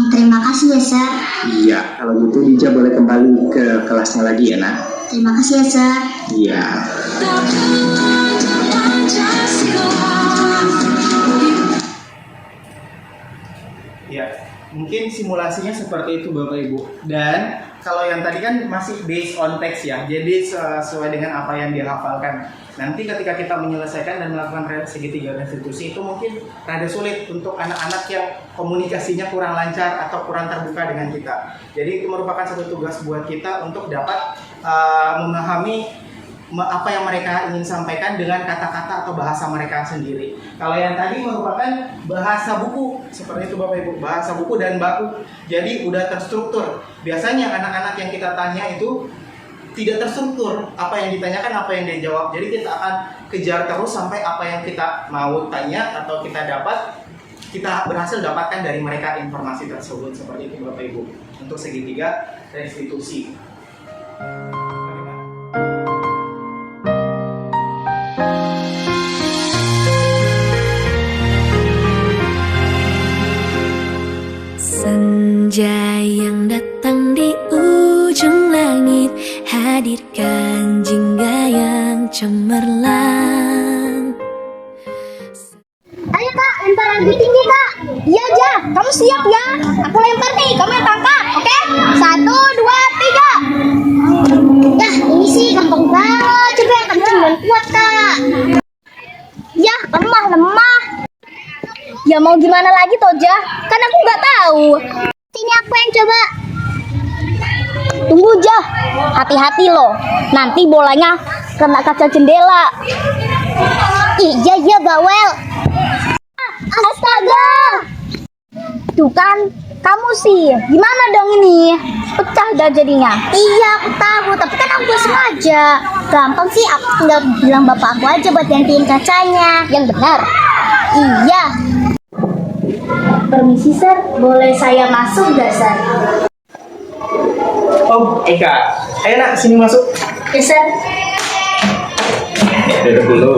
Terima kasih ya Sir.
Iya, kalau gitu Dija boleh kembali ke kelasnya lagi ya nak.
Terima kasih ya Sir.
Iya. Ya, mungkin simulasinya seperti itu Bapak Ibu. Dan kalau yang tadi kan masih based on text ya, jadi sesuai dengan apa yang dihafalkan. Nanti ketika kita menyelesaikan dan melakukan segitiga restitusi itu mungkin rada sulit untuk anak-anak yang komunikasinya kurang lancar atau kurang terbuka dengan kita. Jadi itu merupakan satu tugas buat kita untuk dapat memahami apa yang mereka ingin sampaikan dengan kata-kata atau bahasa mereka sendiri. Kalau yang tadi merupakan bahasa buku, seperti itu Bapak Ibu, bahasa buku dan baku. Jadi udah terstruktur. Biasanya anak-anak yang kita tanya itu tidak terstruktur, apa yang ditanyakan, apa yang dia jawab. Jadi kita akan kejar terus sampai apa yang kita mau tanya atau kita dapat, kita berhasil dapatkan dari mereka informasi tersebut. Seperti itu Bapak Ibu, untuk segitiga restitusi.
Senja yang datang di ujung langit, hadirkan jingga yang cemerlang.
Ayo Kak, lempar lebih tinggi Kak. Iya Ja, kamu siap ya? Aku lempar nih, kamu yang tangkap, oke? 1, 2, 3. Yah, ini sih gampang banget. Coba yang kenceng dan kuat Kak. Yah, lemah. Ya mau gimana lagi Toja? Kan aku nggak tahu. Sini aku yang coba. Tunggu Ja, hati-hati loh. Nanti bolanya kena kaca jendela. Iya bawel. Astaga. Tuh kan, kamu sih. Gimana dong ini? Pecah dah jadinya. Iya, aku tahu. Tapi kan aku gak sengaja. Gampang sih, aku tinggal bilang bapak aku aja buat gantiin kacanya. Yang benar. Iya. Permisi Sir, boleh saya masuk gak Sir?
Oh, Eka. Ayo nak, sini masuk.
Ya Sir.
Duduk dulu.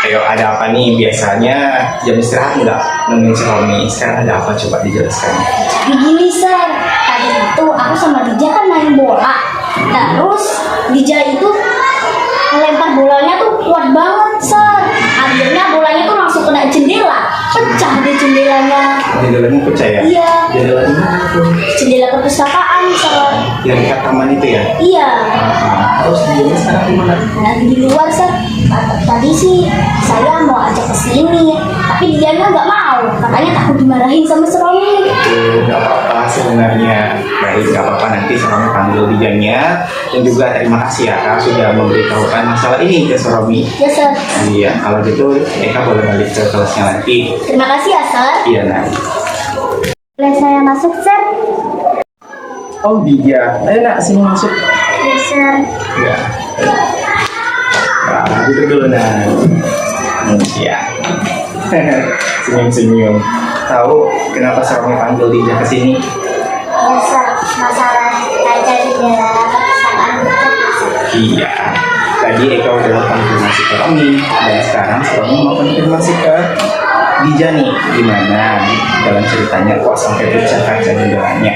Ayo, ada apa nih? Biasanya jam istirahat nggak nemenin si Romi. Sekarang ada apa? Coba dijelaskan.
Begini Sir, tadi itu aku sama Dija kan main bola. Terus Dija itu melempar bolanya tuh kuat banget Sir. Akhirnya bolanya tuh langsung kena jendela. Pecah deh jendelanya.
Jendelanya pecah ya?
Iya.
Jendela di mana tuh?
Jendela perpustakaan Sir.
Yang dekat taman itu ya?
Iya.
Terus Dijanya sekarang di mana?
Lagi di luar Sir. Tadi sih saya mau ajak ke sini, tapi Dijanya nggak mau. Katanya takut dimarahin sama si Romi.
Nggak apa-apa, hasil sebenarnya. Baik, nggak apa-apa, nanti Seromi panggil Dijanya. Dan juga terima kasih ya Kak sudah memberitahukan masalah ini ke Seromi.
Ya, Sir.
Iya, kalau gitu Eka boleh balik ke kelasnya nanti.
Terima kasih ya, Sir.
Iya, nah.
Boleh saya masuk, Sir?
Oh, Dija. Ayo nak, sini masuk.
Ya, Sir.
Ya. Nah, duduk dulu nah. Iya. Senyum-senyum. Tahu kenapa Seromi panggil Dija ke sini?
Ya, Sir. Masalah kaca jendela perpustakaan kita, Sir.
Iya. Tadi Eka udah konfirmasi ke Romi dan sekarang Romi mau konfirmasi ke Dija nih, gimana dalam ceritanya kok sampai pecah kaca jendelanya?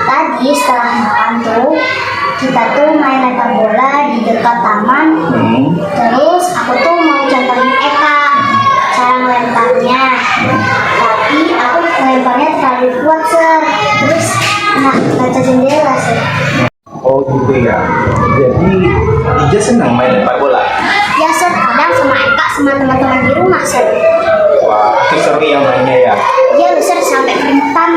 Tadi setelah makan tuh, kita tuh main lempar bola di dekat taman. Terus aku tuh mau contohin Eka cara melemparnya. Tapi aku melemparnya terlalu kuat, Sir. Terus kena kaca jendela, Sir.
Oh gitu ya. Jadi Dija senang main lempar bola.
Ya, Sir. Kadang sama Eka sama teman-teman di rumah, Sir.
Wah, itu seru ya mainnya ya.
Iya, Sir, sampai keringetan.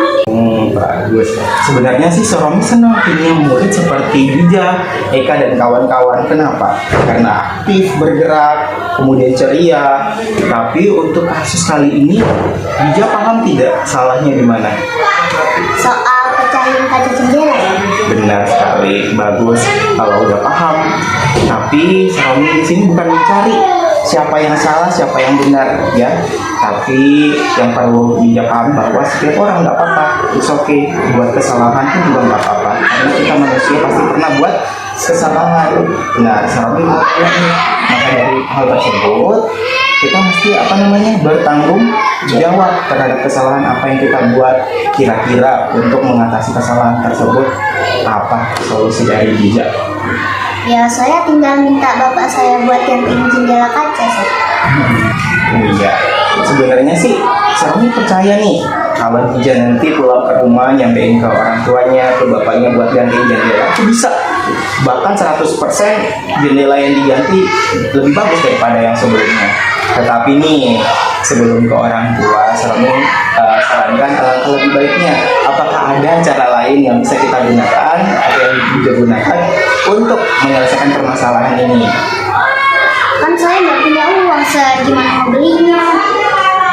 Bagus. Sebenarnya sih Seromi senang punya murid seperti Dija, Eka dan kawan-kawan. Kenapa? Karena aktif, bergerak, kemudian ceria. Tapi untuk kasus kali ini, Dija paham tidak salahnya di mana?
Soal pecahin kaca jendela ya.
Benar sekali, bagus kalau udah paham. Tapi Seromi di sini bukan mencari siapa yang salah, siapa yang benar, ya. Tapi yang perlu Dija paham bahwa setiap orang nggak apa-apa, it's okay. Buat kesalahan pun juga nggak apa-apa. Karena kita manusia pasti pernah buat kesalahan. Nah, Seromi maka dari hal tersebut kita mesti bertanggung jawab terhadap kesalahan apa yang kita buat. Kira-kira untuk mengatasi kesalahan tersebut apa solusi dari Dija?
Ya, saya tinggal minta bapak saya buat gantiin jendela kaca, Sir.
Iya, sebenarnya sih Seromi percaya nih kalau Dija nanti pulang ke rumah nyampein ke orang tuanya, ke bapaknya buat gantiin jendela itu bisa. Bahkan 100% jendela yang diganti lebih bagus daripada yang sebelumnya. Tetapi nih, sebelum ke orang tua, Seromi sarankan alangkah lebih baiknya apakah ada cara lain yang bisa kita gunakan atau yang Dija gunakan untuk menyelesaikan permasalahan ini.
Kan saya nggak punya uang, Sir. Gimana mau belinya?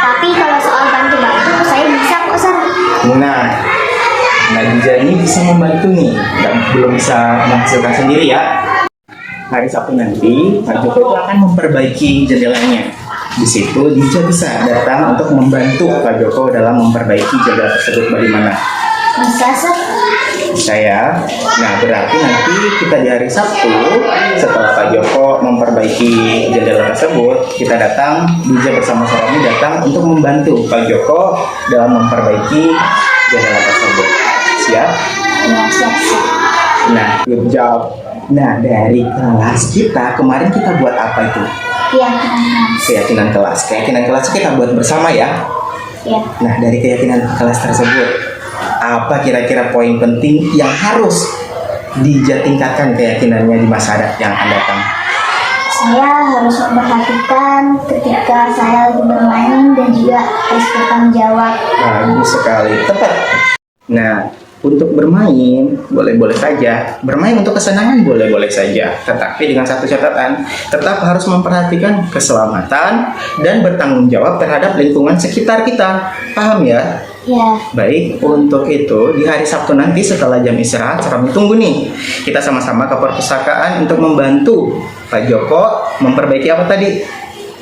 Tapi kalau soal bantu-bantu, saya bisa kok, Sir.
Nah, Dija ini bisa membantu nih, dan belum bisa menghasilkan sendiri ya. Hari Sabtu nanti, Pak Joko itu akan memperbaiki jendelanya. Di situ Dija bisa datang untuk membantu Pak Joko dalam memperbaiki jendela tersebut. Bagaimana?
Bisa, Sir.
Saya. Nah, berarti nanti kita di hari Sabtu setelah Pak Joko memperbaiki jendela tersebut, kita datang, Dija bersama Seromi datang untuk membantu Pak Joko dalam memperbaiki jendela tersebut. Siap?
Ya, siap.
Nah, good job. Nah, dari kelas kita kemarin kita buat apa itu?
Iya, teman-teman.
Keyakinan kelas. Keyakinan kelas kita buat bersama ya.
Iya.
Nah, dari keyakinan kelas tersebut, apa kira-kira poin penting yang harus Dija tingkatkan keyakinannya di masa yang akan datang?
Saya harus memperhatikan ketika saya lagi bermain dan juga harus bertanggung jawab.
Bagus sekali, tepat. Nah, untuk bermain boleh-boleh saja, bermain untuk kesenangan boleh-boleh saja, tetapi dengan satu catatan, tetap harus memperhatikan keselamatan dan bertanggung jawab terhadap lingkungan sekitar kita. Paham ya?
Ya,
Baik, untuk itu di hari Sabtu nanti setelah jam istirahat, Seromi tunggu nih. Kita sama-sama ke perpustakaan untuk membantu Pak Joko memperbaiki apa tadi?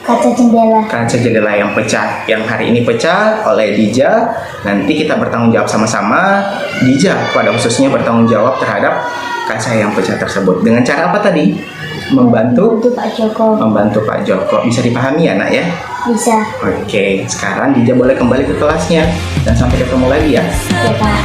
kaca jendela.
Kaca jendela yang pecah, yang hari ini pecah oleh Dija. Nanti kita bertanggung jawab sama-sama. Dija pada khususnya bertanggung jawab terhadap kaca yang pecah tersebut. Dengan cara apa tadi? Membantu
Untuk Pak Joko.
membantu Pak Joko. Bisa dipahami ya, Nak ya?
Bisa.
Oke, sekarang Dija boleh kembali ke kelasnya dan sampai ketemu lagi ya.
Ya, Pak.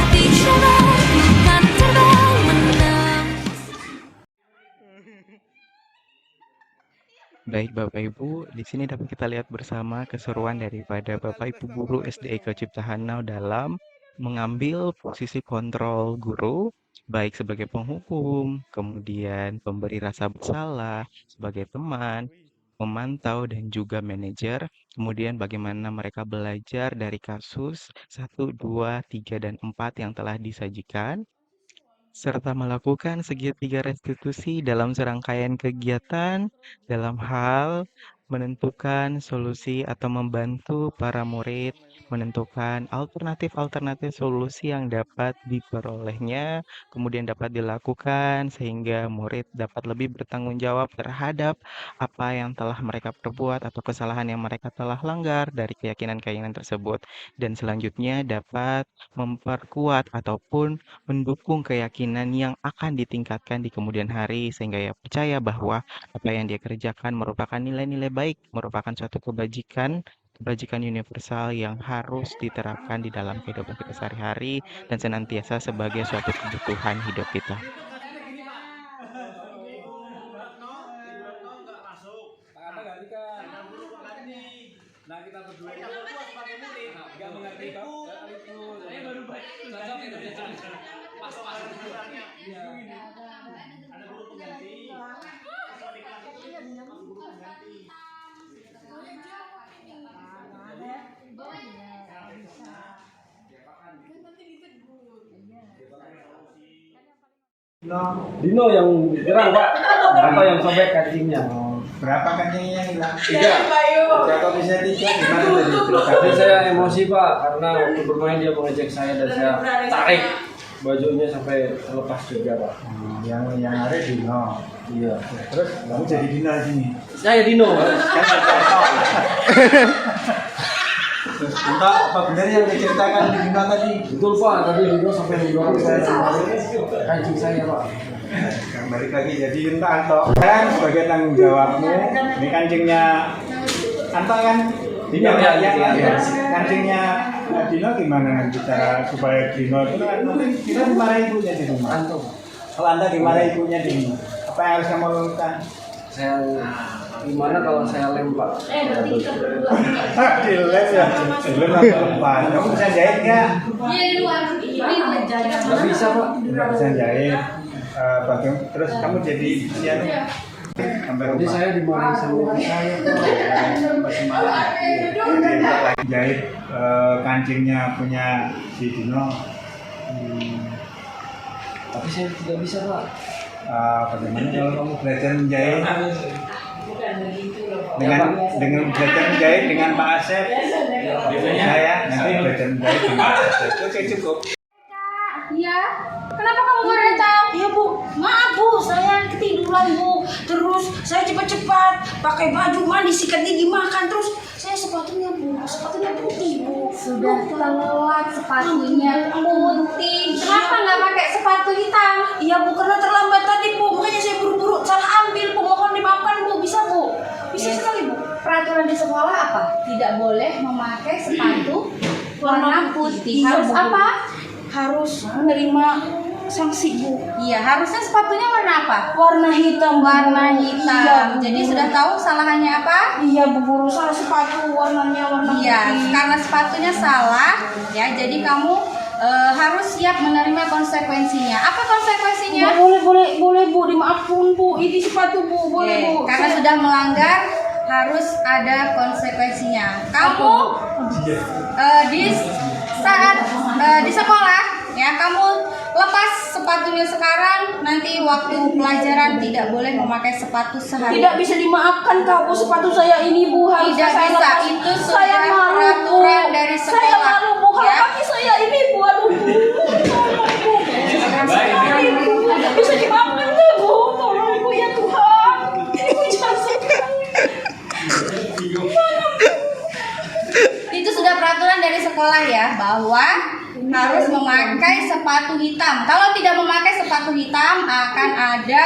Baik Bapak Ibu, di sini dapat kita lihat bersama keseruan daripada Bapak Ibu guru SDIK Cipta Hanau dalam mengambil posisi kontrol guru, baik sebagai penghukum, kemudian pemberi rasa bersalah, sebagai teman, memantau dan juga manajer kemudian bagaimana mereka belajar dari kasus 1, 2, 3, dan 4 yang telah disajikan, serta melakukan segitiga restitusi dalam serangkaian kegiatan dalam hal menentukan solusi atau membantu para murid menentukan alternatif-alternatif solusi yang dapat diperolehnya, kemudian dapat dilakukan sehingga murid dapat lebih bertanggung jawab terhadap apa yang telah mereka perbuat atau kesalahan yang mereka telah langgar dari keyakinan-keyakinan tersebut, dan selanjutnya dapat memperkuat ataupun mendukung keyakinan yang akan ditingkatkan di kemudian hari sehingga ia percaya bahwa apa yang dia kerjakan merupakan nilai-nilai baik, merupakan suatu kebajikan universal yang harus diterapkan di dalam kehidupan kita sehari-hari dan senantiasa sebagai suatu kebutuhan hidup kita.
Nah, kita berdua itu nggak mengerti saya baru masuk iya.
Ada guru pengganti.
Dino yang diserang Pak, atau yang sobek kancingnya?
Berapa kancingnya yang hilang?
3.
Jatuh bisa 3, gimana tadi?
Tapi saya emosi Pak, karena waktu bermain dia mengejek saya dan saya tarik bajunya sampai terlepas juga Pak.
Yang ada Dino.
Iya.
Terus kamu jadi Dino di sini.
Saya Dino.
Terus entah apa benar yang diceritakan di Dino tadi?
Betul Pak, tadi Dino sampai mendorong saya kancing saya Pak.
Balik lagi jadi entah Anto kan sebagai tanggung jawabmu. Ini kancingnya Anto kan? Dino ya. Kancingnya Dino gimana nanti cara supaya Dino itu Dino dimarahi ibunya di rumah.
Anto.
Kalau Anda dimarahi ibunya di rumah, apa yang harus kamu lakukan?
Saya gimana kalau saya lem Pak?
Dilem ya, dilem atau lepas. Kamu bisa jahit nggak?
Iya di luar.
Nggak bisa Pak.
Nggak bisa jahit. Terus kamu jadi sampai
Jadi
rumah.
saya dimarahi sama ibu saya Pak.
Jahit kancingnya punya si Dino.
Tapi saya tidak bisa Pak.
Bagaimana kalau kamu belajar menjahit dengan belajar menjahit dengan Pak Asep? Saya nanti belajar menjahit dengan Pak Asep. Oke cukup.
Iya. Kenapa kamu baru datang?
Iya Bu, maaf Bu, saya ketiduran Bu. Terus saya cepat-cepat pakai baju mandi, sikat gigi, makan. Terus saya sepatunya putih Bu.
Sudah telat sepatunya putih. Kenapa nggak pakai sepatu hitam?
Iya Bu, karena terlambat tadi Bu. Makanya saya buru-buru salah ambil Bu. Mohon dimaafkan Bu, bisa Bu? Bisa sekali Bu.
Peraturan di sekolah apa? Tidak boleh memakai sepatu warna putih.
Iya,
Harus
Bu.
apa?
Harus menerima sanksi Bu.
Iya, harusnya sepatunya warna apa?
Warna hitam Bu.
Warna hitam.
Iya, Bu.
Jadi sudah tahu salahnya apa?
Iya Bu, guru salah sepatu warnanya warna
Iya,
putih.
karena sepatunya salah, ya. Jadi kamu harus siap menerima konsekuensinya. Apa konsekuensinya?
Boleh Bu, dimaafkan Bu. Ini sepatu Bu, boleh Bu.
Karena sudah melanggar harus ada konsekuensinya. Kamu di saat di sekolah ya kamu lepas sepatunya sekarang, nanti waktu pelajaran tidak boleh memakai sepatu sehari.
Tidak bisa dimaafkan Kak Bu, sepatu saya ini Bu harus
Tidak
saya
bisa,
lepas.
itu
saya
sudah
malu Bu.
peraturan dari sekolah.
Saya malu Bu, kalau
Ya.
kaki saya ini Bu, aduh Bu. Tolong Bu. Bisa dimaafkan nggak Bu? Tolong Bu ya Tuhan. Ini Bu jangan sekali.
Itu sudah peraturan dari sekolah ya, bahwa harus memakai sepatu hitam. Kalau tidak memakai sepatu hitam akan ada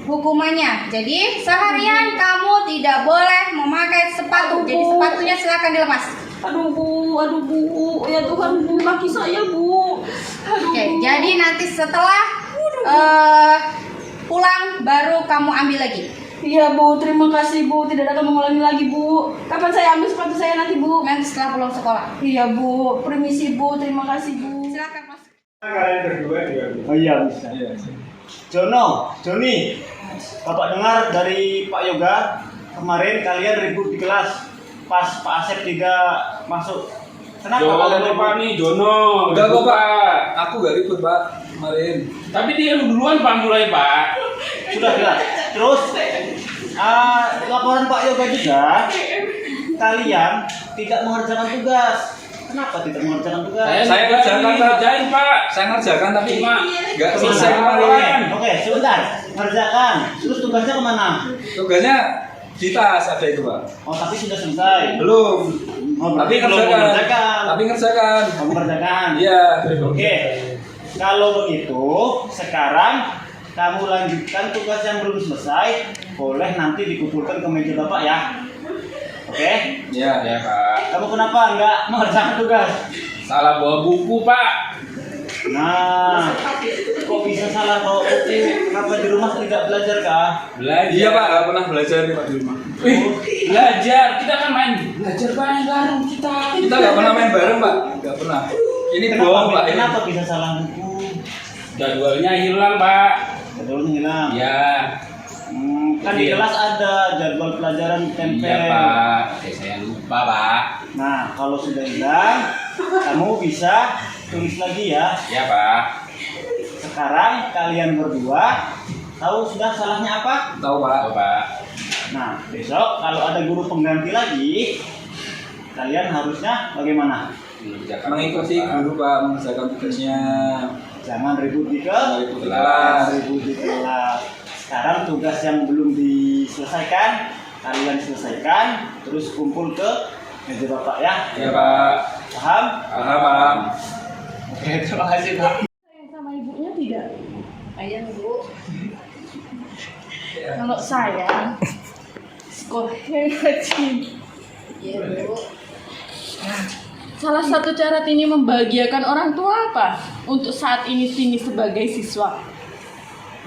hukumannya. Jadi seharian kamu tidak boleh memakai sepatu. Jadi sepatunya silakan dilepas.
Aduh Bu, ya Tuhan Bu, kaki saya Bu. Aduh
Oke,
Bu.
jadi nanti setelah pulang baru kamu ambil lagi.
Iya Bu, terima kasih Bu, tidak akan mengulangi lagi Bu. Kapan saya ambil sepatu saya nanti Bu?
Nanti setelah pulang sekolah.
Iya Bu, permisi Bu, terima kasih Bu.
Silakan masuk.
Kalian berdua juga.
Oh iya bisa.
Joni, Bapak dengar dari Pak Yoga
kemarin kalian ribut di kelas pas Pak Asep tidak masuk. Kenapa
Jono
kalian
Pak
ribut?
nih, Jono.
Enggak kok
Ribut,
Pak, aku gak ribut Pak kemarin.
Tapi dia duluan Pak mulai Pak.
Sudah. Terus laporan Pak Yoga juga, kalian tidak mengerjakan tugas. Kenapa tidak mengerjakan tugas?
Saya ngerjakan, Pak.
ngerjain Pak.
Saya ngerjakan tapi
Cuma
nggak selesai kemarin.
Oke, sebentar. Ngerjakan. Terus tugasnya kemana?
Tugasnya di tas ada itu Pak.
Oh, tapi sudah selesai.
Belum.
Oh,
Tapi
berarti belum mengerjakan.
ngerjakan. Tapi ngerjakan.
Kamu kerjakan.
Iya.
Oke. Kalau begitu, sekarang kamu lanjutkan tugas yang belum selesai. Boleh nanti dikumpulkan ke meja Bapak ya. Oke?
Iya.
Ya Pak.
Kamu kenapa nggak mengerjakan tugas?
Salah bawa buku Pak.
Nah, kok bisa salah bawa buku? Kenapa di rumah tidak belajar kah?
Belajar.
Iya Pak, nggak pernah belajar nih Pak di rumah.
Belajar. Kita kan main belajar bareng kita.
Kita nggak pernah main bareng Pak, nggak pernah. Ini bohong Pak. Ini.
Kenapa bisa salah buku?
Jadwalnya hilang Pak.
Jadwalnya hilang.
Ya.
Kan di kelas ada jadwal pelajaran tempel.
Iya Pak. Saya lupa Pak.
Nah, kalau sudah hilang, kamu bisa tulis lagi ya.
Ya Pak.
Sekarang kalian berdua tahu sudah salahnya apa?
Tahu Pak.
Oh, Pak.
Nah, besok kalau ada guru pengganti lagi, kalian harusnya bagaimana?
Mengikuti guru Pak, mengerjakan tugasnya.
Jangan ribut di
Ribut di
kelas.
kelas.
Ribut di kelas. Sekarang tugas yang belum diselesaikan, kalian selesaikan, terus kumpul ke meja Bapak ya.
Iya Pak.
Paham?
Paham.
Oke, terima kasih Pak.
Sama ibunya tidak? Ayah Bu. Kalau saya sekolahnya rajin. Iya Bu.
Nah, salah satu cara Tini membahagiakan orang tua apa? Untuk saat ini Tini sebagai siswa.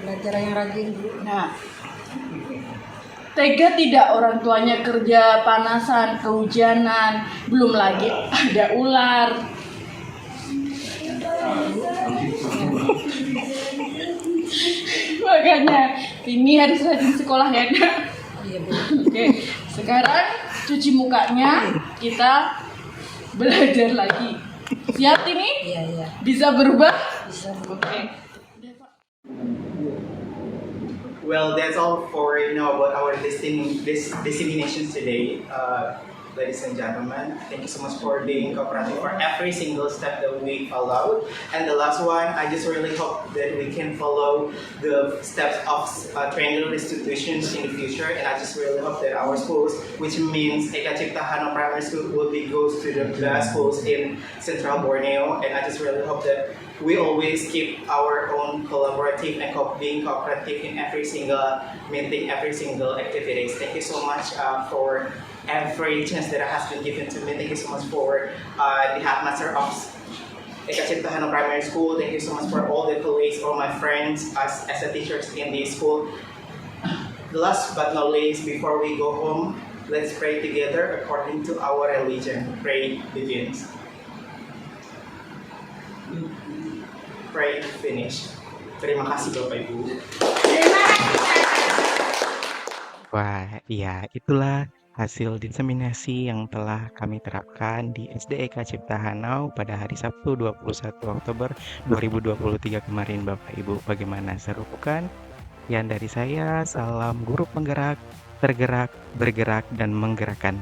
Belajar yang rajin Bu.
Nah, tega tidak orang tuanya kerja panasan, kehujanan, belum lagi ada ular. Makanya Tini harus rajin sekolah ya Kak.
Iya Bu.
Oke, sekarang cuci mukanya, kita belajar lagi. Siap Tini?
Iya.
Bisa berubah?
Bisa Bu.
Oke.
Well, that's all for about our disseminations today, ladies and gentlemen. Thank you so much for being cooperative for every single step that we followed. And the last one, I just really hope that we can follow the steps of triangular institutions in the future. And I just really hope that our schools, which means Eka Cipta Hana Primary School, will be goes to the best schools in Central Borneo. And I just really hope that we always keep our own collaborative and being cooperative in every single meeting, every single activities. Thank you so much for every chance that has been given to me. Thank you so much for the headmaster of Eka Cipta Hana Primary School. Thank you so much for all the colleagues, all my friends as the teachers in the school. Last but not least, before we go home, let's pray together according to our religion. Pray begins. Pray finish. Terima kasih Bapak Ibu.
Wah, iya itulah hasil diseminasi yang telah kami terapkan di SDEK Cipta Hanau pada hari Sabtu 21 Oktober 2023 kemarin Bapak Ibu. Bagaimana, seru bukan? Sekian dari saya, salam guru penggerak, tergerak, bergerak, dan menggerakkan.